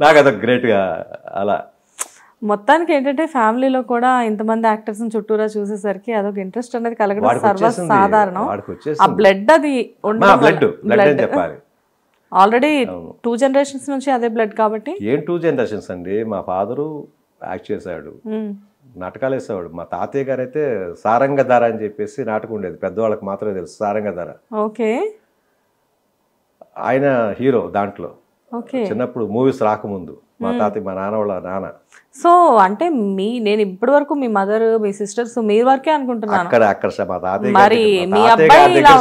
[SPEAKER 3] నాకు అదొక గ్రేట్గా. అలా
[SPEAKER 1] మొత్తానికి ఏంటంటే ఫ్యామిలీలో కూడా ఇంతమంది యాక్టర్స్ చుట్టూరా చూసేసరికి అదొక ఇంట్రెస్ట్ అనేది కలగడం సర్వసాధారణం. ఆ బ్లడ్ అది
[SPEAKER 3] బ్లడ్ చెప్పాలి.
[SPEAKER 1] ఆల్రెడీ 2 generations నుంచి అదే బ్లడ్ కాబట్టి.
[SPEAKER 3] ఏం 2 generations అండి, మా ఫాదరు యాక్ట్ చేశాడు, నాటకాలు వేసేవాడు. మా తాతయ్య గారు అయితే సారంగధార అని చెప్పేసి నాటకం ఉండేది, పెద్దవాళ్ళకి మాత్రమే తెలుసు సారంగధార.
[SPEAKER 1] ఓకే,
[SPEAKER 3] ఆయన హీరో దాంట్లో. చిన్నప్పుడు మూవీస్ రాకముందు మా తాతయ్య మా నాన్న వాళ్ళ నాన్న.
[SPEAKER 1] సో అంటే నేను ఇప్పటి వరకు మీ మదర్ మీ సిస్టర్స్ మీ వరకే అనుకుంటున్నాను.
[SPEAKER 3] అక్కడ మా తాతయ్య
[SPEAKER 1] మరి మీ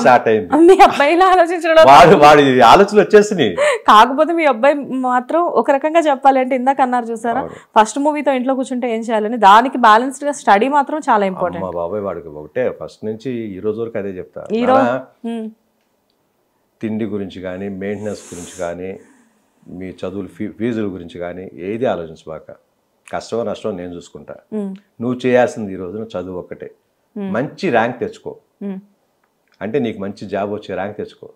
[SPEAKER 3] స్టార్ట్ అయింది.
[SPEAKER 1] మీ అబ్బాయి ఇలా ఆలోచించడం
[SPEAKER 3] వాడి ఆలోచనలు వచ్చేసినాయి.
[SPEAKER 1] కాకపోతే మీ అబ్బాయి మాత్రం ఒక రకంగా చెప్పాలి అంటే ఇందాక అన్నారు చూసారా, ఫస్ట్ మూవీతో ఇంట్లో కూర్చుంటే ఏం చేయాలని, దానికి బ్యాలెన్స్డ్ గా స్టడీ మాత్రం చాలా ఇంపార్టెంట్.
[SPEAKER 3] మా బాబాయ్ వాడికి ఒకటే ఫస్ట్ నుంచి ఈ రోజు వరకు అదే చెప్తా, తిండి గురించి కానీ మెయింటెనెన్స్ గురించి కానీ మీ చదువులు ఫీజుల గురించి కానీ ఏది ఆలోచించబాక, కష్టమో నష్టమో నేను చూసుకుంటా. నువ్వు చేయాల్సింది ఈ రోజున చదువు ఒక్కటే. మంచి ర్యాంక్ తెచ్చుకో, అంటే నీకు మంచి జాబ్ వచ్చే ర్యాంక్ తెచ్చుకో.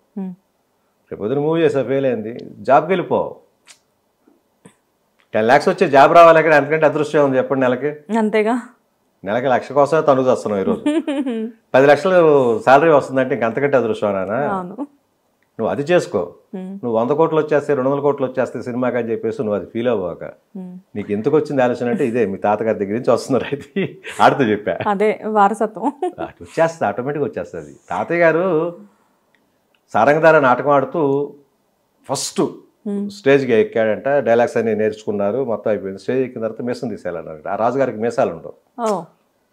[SPEAKER 3] రేపు పొద్దున మూవ్ చేసా ఫెయిల్ అయింది, జాబ్కి వెళ్ళిపో. 10 lakhs వచ్చే జాబ్ రావాలి కానీ అంతకంటే అదృష్టం ఉంది చెప్పండి.
[SPEAKER 1] అంతేగా,
[SPEAKER 3] నెలకి 1 లక్ష కోసమే తనుగు వస్తున్నావు. ఈరోజు 10 లక్షలు శాలరీ వస్తుందంటే ఇంకంతకంటే అదృష్టం నానా. నువ్వు అది చేసుకో. నువ్వు 100 కోట్లు వచ్చేస్తే 200 కోట్లు వచ్చేస్తే సినిమాకి అని చెప్పేసి నువ్వు అది ఫీల్ అవ్వక, నీకు ఎందుకు వచ్చింది ఆలోచన అంటే ఇదే మీ తాతగారి దగ్గర నుంచి వస్తున్నారు. అయితే ఆడుతూ చెప్పా,
[SPEAKER 1] అదే వారసత్వం
[SPEAKER 3] వచ్చేస్తుంది, ఆటోమేటిక్గా వచ్చేస్తుంది. తాతయ్య గారు సారంగధార నాటకం ఆడుతూ ఫస్ట్ స్టేజ్కి ఎక్కాడంట, డైలాగ్స్ అన్ని నేర్చుకున్నారు, మొత్తం అయిపోయింది. స్టేజ్ ఎక్కిన తర్వాత మీసం తీసేయాలన్నారు. ఆ రాజుగారికి మీసాలు ఉండవు,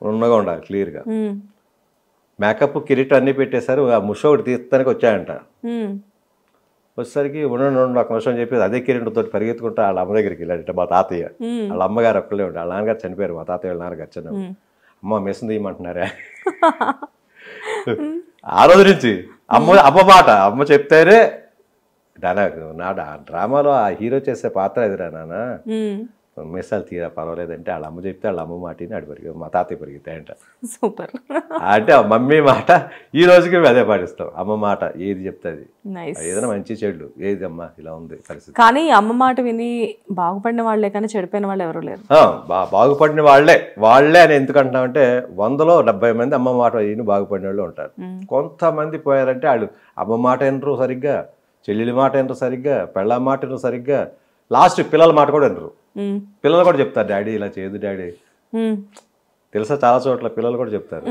[SPEAKER 3] ఉన్నగా ఉండాలి క్లియర్గా. మేకప్ కిరీటం అన్ని పెట్టేశారు. ఆ ముష ఒకటి తీస్తానికి వచ్చాయంట. వచ్చేసరికి ఉండండి ఒక నిమిషం చెప్పేది అదే కిరీటంతో పరిగెత్తుకుంటా వాళ్ళ అమ్మ దగ్గరికి వెళ్ళాడంట. మా తాతయ్య వాళ్ళ అమ్మగారు ఒక్కలే ఉండే, వాళ్ళ నాన్నగారు చనిపోయారు. మా తాతయ్య వాళ్ళ నాన్నగారు చనిపోయారు. అమ్మ మిషన్ తీయమంటున్నారా? ఆ రోజు నుంచి అమ్మ మాట అమ్మ చెప్తేనే నా డ్రామాలో ఆ హీరో చేసే పాత్ర ఎదురా నాన్న, మిసాలు తీరా పర్వాలేదంటే వాళ్ళ అమ్మ చెప్తే వాళ్ళ అమ్మ మాటని ఆడి పరిగె మా తాతయ్య పరిగెత్తాయంట.
[SPEAKER 1] సూపర్.
[SPEAKER 3] అంటే మమ్మీ మాట ఈ రోజుకి అదే పాటిస్తాం. అమ్మ మాట ఏది చెప్తుంది, ఏదైనా మంచి చెడు ఏది అమ్మా ఇలా ఉంది పరిస్థితి.
[SPEAKER 1] కానీ అమ్మ మాట విని బాగుపడిన వాళ్ళే కానీ చెడిపోయిన వాళ్ళు ఎవరు లేరు.
[SPEAKER 3] బాగుపడిన వాళ్ళే అని ఎందుకంటున్నామంటే 100లో 70 మంది అమ్మ మాట విని బాగుపడిన వాళ్ళు ఉంటారు. కొంతమంది పోయారంటే వాళ్ళు అమ్మ మాట వినరు సరిగ్గా, చెల్లెలి మాట వినరు సరిగ్గా, పెళ్ళ మాట వినరు సరిగ్గా, లాస్ట్ పిల్లల మాట కూడా వినరు. పిల్లలు కూడా చెప్తారు డాడీ ఇలా చేయదు డాడీ, తెలుసా చాలా చోట్ల పిల్లలు కూడా చెప్తారు.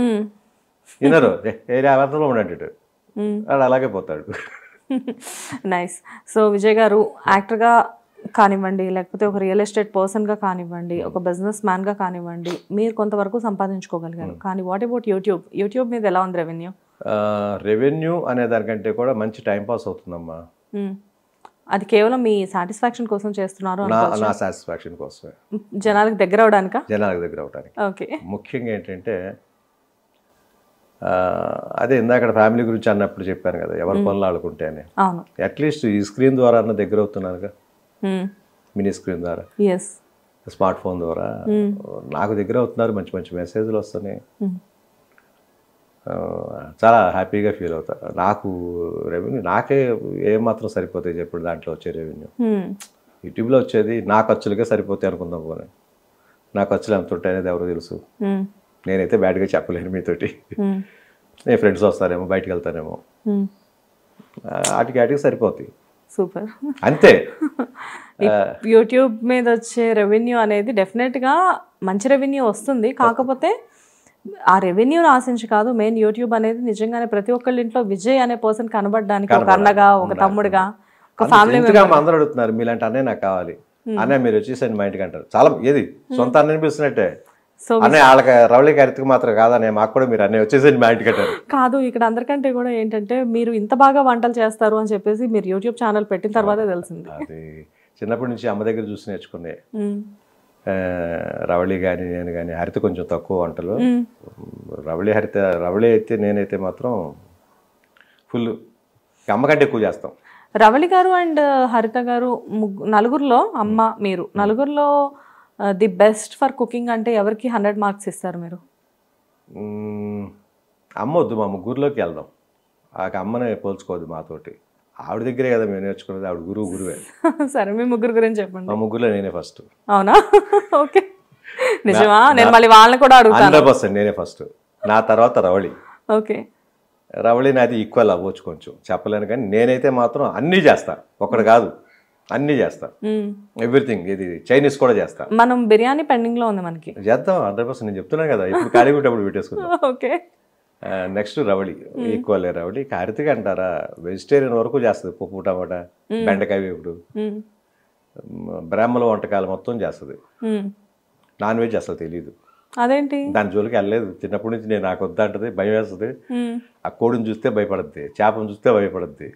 [SPEAKER 3] వినరు, ఏ అర్థంలో ఉన్నట్టు వాడు అలాగే పోతాడు.
[SPEAKER 1] నైస్. సో విజయ్ గారు యాక్టర్గా కానివ్వండి, లేకపోతే ఒక రియల్ ఎస్టేట్ పర్సన్గా కానివ్వండి, ఒక బిజినెస్ మ్యాన్గా కానివ్వండి, మీరు కొంతవరకు సంపాదించుకోగలిగారు. కానీ వాట్ అబౌట్ యూట్యూబ్ మీద ఎలా ఉంది రెవెన్యూ?
[SPEAKER 3] రెవెన్యూ అనే దానికంటే కూడా మంచి టైంపాస్ అవుతుందమ్మా.
[SPEAKER 1] అది కేవలం మీ సాటిస్ఫాక్షన్ కోసం చేస్తున్నారు?
[SPEAKER 3] నా సాటిస్ఫాక్షన్ కోసమే,
[SPEAKER 1] జనాలకు దగ్గర అవడానికి. ఓకే.
[SPEAKER 3] ముఖ్యంగా ఏంటంటే అదే ఇందాక ఫ్యామిలీ గురించి అన్నప్పుడు చెప్పాను కదా, ఎవరి పనులు ఆడుకుంటే అని. అట్లీస్ట్ ఈ స్క్రీన్ ద్వారా అన్న దగ్గర అవుతున్నారుగా, మినీ స్క్రీన్ ద్వారా, స్మార్ట్ ఫోన్ ద్వారా నాకు దగ్గర అవుతున్నారు. మంచి మంచి మెసేజ్లు వస్తున్నాయి, చాలా హ్యాపీగా ఫీల్ అవుతా. నాకు రెవెన్యూ నాకే ఏమాత్రం సరిపోతాయి చెప్పండి దాంట్లో వచ్చే రెవెన్యూ. యూట్యూబ్లో వచ్చేది నా ఖర్చులకే సరిపోతాయి అనుకుందాం పోనీ, నా ఖర్చులు ఎంత ఉంటాయి అనేది ఎవరు తెలుసు. నేనైతే బ్యాడ్గా చెప్పలేను మీతోటి. నేను ఫ్రెండ్స్ వస్తారేమో, బయటకు వెళ్తానేమో, వాటికి సరిపోతాయి.
[SPEAKER 1] సూపర్.
[SPEAKER 3] అంతే.
[SPEAKER 1] యూట్యూబ్ మీద వచ్చే రెవెన్యూ అనేది డెఫినెట్గా మంచి రెవెన్యూ వస్తుంది. కాకపోతే ఆ రెవెన్యూని ఆశించి కాదు, మెయిన్ యూట్యూబ్ అనేది నిజంగానే ప్రతి ఒక్కళ్ళ ఇంట్లో విజయ్ అనే పర్సన్ కనబడడానికి, ఒక అన్నగా, ఒక తమ్ముడుగా, ఒక ఫ్యామిలీ మెంబర్.
[SPEAKER 3] అందరూ అడుగుతున్నారు మీలాంటి అన్నయ్య నాకు కావాలి, అన్నయ్య మీరు వచ్చేసండి మా ఇంటికి అంటారు. చాలా ఏది సొంత అన్నయ్య అనిపిస్తున్నట్టే. అన్నయ్య వాళ్ళకి రవళి గారికి మాత్రం కాదనే, మాకు కూడా మీరు అన్నయ్య వచ్చేసండి మా ఇంటికి అంటారు.
[SPEAKER 1] కాదు, ఇక్కడ అందరికంటే కూడా ఏంటంటే మీరు ఇంత బాగా వంటలు చేస్తారు అని చెప్పేసి మీరు యూట్యూబ్ ఛానల్ పెట్టిన తర్వాతే తెలిసింది.
[SPEAKER 3] అది చిన్నప్పటి నుంచి అమ్మ దగ్గర చూసి నేర్చుకునే. రవళి కానీ నేను కానీ, హరిత కొంచెం తక్కువ వంటలు. రవళి అయితే నేనైతే మాత్రం ఫుల్ అమ్మకంటే ఎక్కువ చేస్తాం.
[SPEAKER 1] రవళి గారు అండ్ హరిత గారు నలుగురిలో, అమ్మ మీరు నలుగురిలో ది బెస్ట్ ఫర్ కుకింగ్ అంటే ఎవరికి 100 మార్క్స్ ఇస్తారు మీరు?
[SPEAKER 3] అమ్మ వద్దు, మా ముగ్గురులోకి వెళ్దాం. ఆ అమ్మనే పోల్చుకోవద్దు మాతోటి. ఆవిడ దగ్గరే కదా మేము నేర్చుకున్నది, ఆవిడ గురువే.
[SPEAKER 1] సరే, మీ ముగ్గురు గురించి చెప్పండి.
[SPEAKER 3] మా ముగ్గురులో నేనే ఫస్ట్.
[SPEAKER 1] అవునా? ఓకే, నిజమా? నేను మళ్ళీ వాళ్ళని కూడా అడుగుతాను.
[SPEAKER 3] 100% నేనే ఫస్ట్, నా తర్వాత రవళి.
[SPEAKER 1] ఓకే.
[SPEAKER 3] రవళి నాది ఈక్వల్ అవ్వచ్చు, కొంచెం చెప్పలేను కానీ నేనైతే మాత్రం అన్నీ చేస్తా. ఒకటి కాదు, అన్నీ చేస్తా. ఎవ్రీథింగ్. ఇది చైనీస్ కూడా చేస్తా.
[SPEAKER 1] మనం బిర్యానీ పెండింగ్ లో ఉంది, మనకి చేద్దాం
[SPEAKER 3] 100%. నేను చెప్తున్నాను కదా, ఇప్పుడు ఖాళీ ఉంటప్పుడు పెట్టేసుకుందాం.
[SPEAKER 1] Okay.
[SPEAKER 3] Next Ravali, equal Ravali. హరితగా అంటారా, వెజిటేరియన్ వరకు చేస్తుంది. పప్పు, టమాటా, బెండకాయ వేపుడు, బ్రాహ్మణ వంటకాలు మొత్తం చేస్తుంది. నాన్ వెజ్ అసలు తెలియదు.
[SPEAKER 1] అదేంటి?
[SPEAKER 3] దాని జోలికి వెళ్ళలేదు చిన్నప్పటి నుంచి. నేను నాకు వద్దా అంటది, భయం వేస్తుంది. ఆ కోడిని చూస్తే భయపడద్ది, చేపను చూస్తే భయపడద్ది.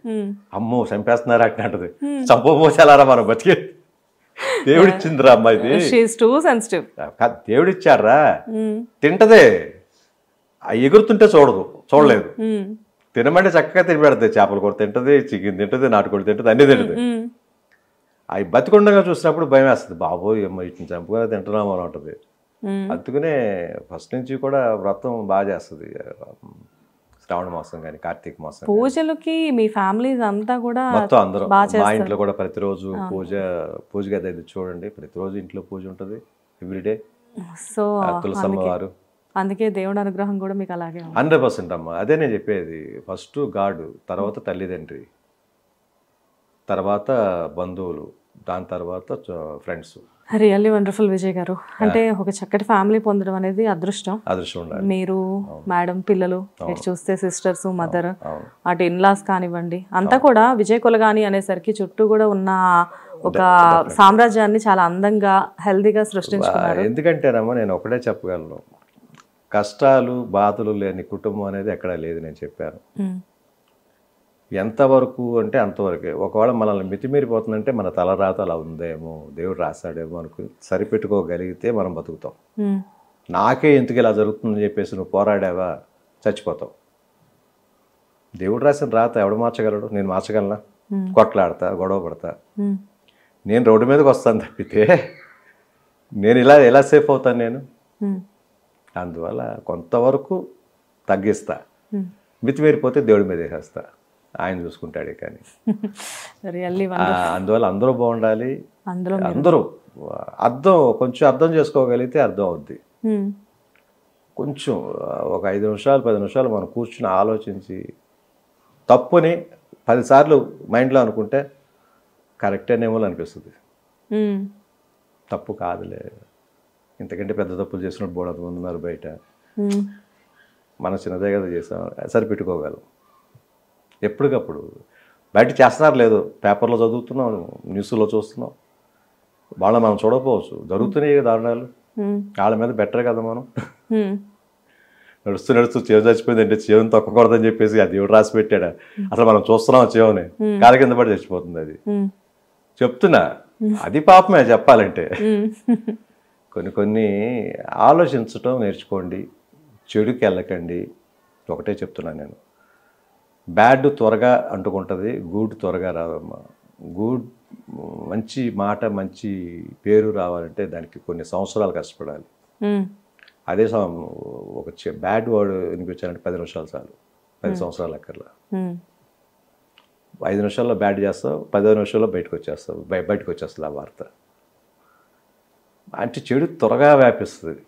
[SPEAKER 3] అమ్మో చంపేస్తున్నారా అట్లా అంటది. చంపపోసేలారా మనం బతికే, దేవుడిచ్చిందిరా అమ్మాయిది, దేవుడిచ్చారా, తింటదే. ఎగురుతుంటే చూడలేదు. తినమంటే చక్కగా తిని పెడతాయి. చేపల కూర తింటది, చికెన్ తింటది, నాటుకోడి తింటది, అన్నీ తింటది. అవి బతికుండగా చూసినప్పుడు భయం వేస్తుంది. బాబోయ్ అమ్మ ఇట్ని చంపుగా తింటున్నాము అని ఉంటుంది. అందుకనే ఫస్ట్ నుంచి కూడా వ్రతం బాగా చేస్తుంది. శ్రావణ మాసం కానీ కార్తీక మాసం
[SPEAKER 1] పూజలకి మీ ఫ్యామిలీస్ అంతా కూడా
[SPEAKER 3] మొత్తం అందరూ. మా ఇంట్లో కూడా ప్రతిరోజు పూజ గది అది చూడండి, ప్రతిరోజు ఇంట్లో పూజ ఉంటుంది ఎవ్రీడే.
[SPEAKER 1] సో
[SPEAKER 3] తులసమ్మవారు,
[SPEAKER 1] అందుకే దేవుడి అనుగ్రహం కూడా మీకు అలాగే
[SPEAKER 3] 100% అమ్మ. అదే నేను చెప్పేది. ఫస్ట్ గాడ్, తర్వాత తల్లిదండ్రి, తర్వాత బంధువులు, దాని తర్వాత ఫ్రెండ్స్.
[SPEAKER 1] రియల్లీ వండర్ఫుల్ విజయ్ గారు. అంటే ఒక చక్కటి ఫ్యామిలీ పొందడం అనేది అదృష్టం. మీరు, మేడం, పిల్లలు, ఇటు చూస్తే సిస్టర్స్, మదర్, అటు ఇన్లాస్ కానివ్వండి, అంతా కూడా విజయ్ కొలగాని అనేసరికి చుట్టూ కూడా ఉన్న ఒక సామ్రాజ్యాన్ని చాలా అందంగా హెల్దీగా సృష్టించుకున్నారు.
[SPEAKER 3] ఎందుకంటేనమ్మా నేను ఒకటే చెప్పగలను, కష్టాలు బాధలు లేని కుటుంబం అనేది ఎక్కడా లేదు. నేను చెప్పాను ఎంతవరకు అంటే అంతవరకే. ఒకవేళ మనల్ని మితిమీరిపోతుందంటే మన తలరాత అలా ఉందేమో, దేవుడు రాస్తాడేమో అనుకుని సరిపెట్టుకోగలిగితే మనం బతుకుతాం. నాకే ఎందుకు ఇలా జరుగుతుందని చెప్పేసి నువ్వు పోరాడావా, చచ్చిపోతావు. దేవుడు రాసిన రాత ఎవడు మార్చగలడు? నేను మార్చగలనా? కొట్లాడతా, గొడవ పడతా, నేను రోడ్డు మీదకి వస్తాను తప్పితే నేను ఎలా సేఫ్ అవుతాను నేను? అందువల్ల కొంతవరకు తగ్గిస్తా, మితిమీరిపోతే దేవుడి మీద వేసేస్తా, ఆయన చూసుకుంటాడే. కానీ అందువల్ల అందరూ బాగుండాలి. అందరూ కొంచెం అర్థం చేసుకోగలిగితే అర్థం అవుద్ది. కొంచెం ఒక 5 నిమిషాలు 10 నిమిషాలు మనం కూర్చుని ఆలోచించి తప్పుని 10 సార్లు మైండ్లో అనుకుంటే కరెక్టేనేమో అనిపిస్తుంది. తప్పు కాదులే, ఇంతకంటే పెద్ద తప్పులు చేసినట్టు బోర్డు ఉన్నారు బయట, మనం చిన్నదే కదా చేసాం, సరిపెట్టుకోగలం. ఎప్పటికప్పుడు బయట చేస్తున్నారు లేదు, పేపర్లో చదువుతున్నాం, న్యూస్లో చూస్తున్నాం, వాళ్ళ మనం చూడకపోవచ్చు, జరుగుతున్నాయి దారుణాలు. వాళ్ళ మీద బెటర్ కదా మనం. నడుస్తూ చేవు చచ్చిపోయింది అంటే చేవుని తొక్కకూడదని చెప్పేసి అది దేవుడు రాసి పెట్టాడా? అసలు మనం చూస్తున్నాం చేవుని, కాలు కింద పడి చచ్చిపోతుంది. అది చెప్తున్నా, అది పాపమే చెప్పాలంటే. కొన్ని ఆలోచించటం నేర్చుకోండి, చెడుకి వెళ్ళకండి. ఒకటే చెప్తున్నాను నేను, బ్యాడ్ త్వరగా అంటుకుంటుంది, గుడ్ త్వరగా రాదమ్మా. గుడ్ మంచి మాట, మంచి పేరు రావాలంటే దానికి కొన్ని సంవత్సరాలు కష్టపడాలి. అదే ఒక బ్యాడ్ వర్డ్ వినిపించాలంటే 10 నిమిషాలు చాలు, 10 సంవత్సరాలు అక్కర్లా. 5 నిమిషాల్లో బ్యాడ్ చేస్తావు, 10 నిమిషాల్లో బయటకు వచ్చేస్తుంది ఆ వార్త. అంటే చెడు త్వరగా వ్యాపిస్తుంది.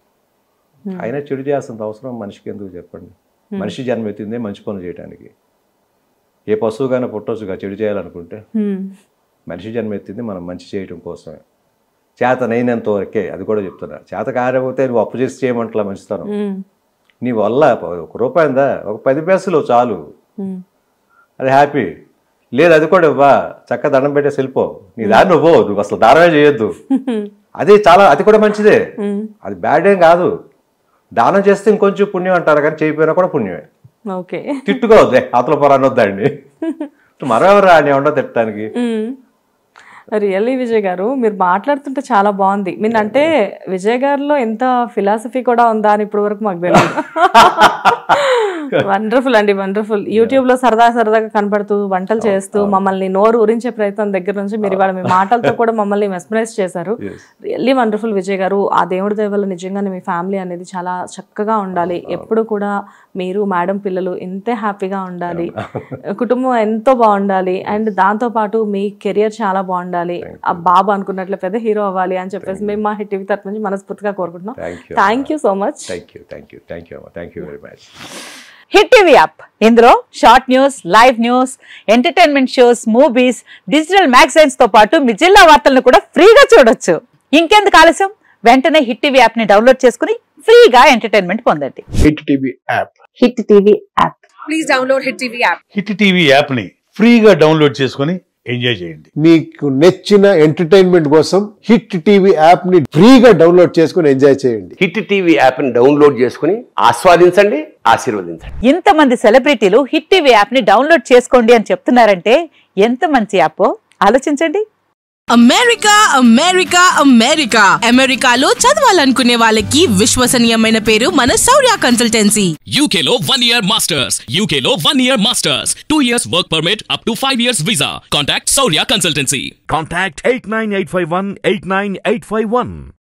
[SPEAKER 3] అయినా చెడు చేయాల్సిన అవసరం మనిషికి ఎందుకు చెప్పండి? మనిషి జన్మ ఎత్తిందే మంచి పనులు చేయడానికి. ఏ పశువుగానే పుట్టొచ్చుగా చెడు చేయాలనుకుంటే. మనిషి జన్మ ఎత్తింది మనం మంచి చేయడం కోసమే, చేతనైనంత వరకే. అది కూడా చెప్తున్నా, చేత కాకపోతే నువ్వు అప్పు చేసి చేయమంటలా మంచితనం. నీ వల్ల 1 రూపాయి ఉందా, ఒక 10 పైసలు చాలు, అది హ్యాపీ. లేదు అది కూడా ఇవ్వా, చక్కగా దండం పెట్టేసి వెళ్ళిపో, నీ దారి నువ్వు అసలు దానమే చేయొద్దు. అది కూడా మంచిదే, అది బ్యాడ్ ఏం కాదు. దానం చేస్తే ఇంకొంచెం పుణ్యం అంటారు, కానీ చేయకపోయినా కూడా పుణ్యమే. తిట్టుకోవద్దే, అతల పొరానొద్దండి, మరెవరా అని ఉండవు తిట్టడానికి.
[SPEAKER 1] రియల్లీ విజయ్ గారు, మీరు మాట్లాడుతుంటే చాలా బాగుంది. మీరు అంటే విజయ్ గారిలో ఎంత ఫిలాసఫీ కూడా ఉందా అని ఇప్పటి వరకు మాకు తెలియదు. వండర్ఫుల్ అండి, వండర్ఫుల్. యూట్యూబ్ లో సరదాగా కనపడుతూ వంటలు చేస్తూ మమ్మల్ని నోరు ఊరించే ప్రయత్నం దగ్గర నుంచి మీరు ఇవాళ మీ మాటలతో కూడా మమ్మల్ని మెస్మరైజ్ చేశారు. రియల్లీ వండర్ఫుల్ విజయ్ గారు. ఆ దేవుడి దయ వల్ల నిజంగానే మీ ఫ్యామిలీ అనేది చాలా చక్కగా ఉండాలి. ఎప్పుడు కూడా మీరు, మేడం, పిల్లలు ఇంతే హ్యాపీగా ఉండాలి, కుటుంబం ఎంతో బాగుండాలి, అండ్ దాంతో పాటు మీ కెరియర్ చాలా బాగుండాలి, ఆ బాబు అనుకున్నట్లు పెద్ద హీరో అవ్వాలి అని చెప్పేసి మేము మా హిట్ టీవీ తరఫు నుంచి మనస్ఫూర్తిగా కోరుకుంటున్నాం. Thank you so much.
[SPEAKER 2] Hit TV app, ఇందులో short news, live news, entertainment shows, movies, digital magazines తో పాటు మీ జిల్లా వార్తలను కూడా ఫ్రీగా చూడొచ్చు. ఇంకెందుకు ఆలస్యం, వెంటనే హిట్ టీవీ యాప్ ని డౌన్లోడ్ చేసుకుని ఫ్రీగా ఎంటర్టైన్మెంట్ పొందండి.
[SPEAKER 4] Hit TV app,
[SPEAKER 2] hit TV app,
[SPEAKER 5] please download hit TV app.
[SPEAKER 4] Hit TV app ని ఫ్రీగా డౌన్లోడ్ చేసుకుని ఎంజాయ్ చేయండి.
[SPEAKER 5] మీకు నచ్చిన ఎంటర్టైన్మెంట్ కోసం హిట్ టీవీ యాప్ ని ఫ్రీగా డౌన్లోడ్ చేసుకుని ఎంజాయ్ చేయండి.
[SPEAKER 6] హిట్ టీవీ యాప్ ని డౌన్లోడ్ చేసుకుని ఆస్వాదించండి, ఆశీర్వదించండి.
[SPEAKER 2] ఇంతమంది సెలబ్రిటీలు హిట్ టీవీ యాప్ ని డౌన్లోడ్ చేసుకోండి అని చెప్తున్నారంటే ఎంత మంచి యాప్ ఆలోచించండి.
[SPEAKER 7] అమెరికా అమెరికా అమెరికా అమెరికాలో చదవాలనుకునే వాళ్ళకి విశ్వసనీయమైన పేరు మన శౌర్య కన్సల్టెన్సీ.
[SPEAKER 8] UK లో 1 year masters, UK లో 1 year masters, 2 years work permit up to 5 years visa. Contact Saurya Consultancy.
[SPEAKER 4] Contact 89851 89851.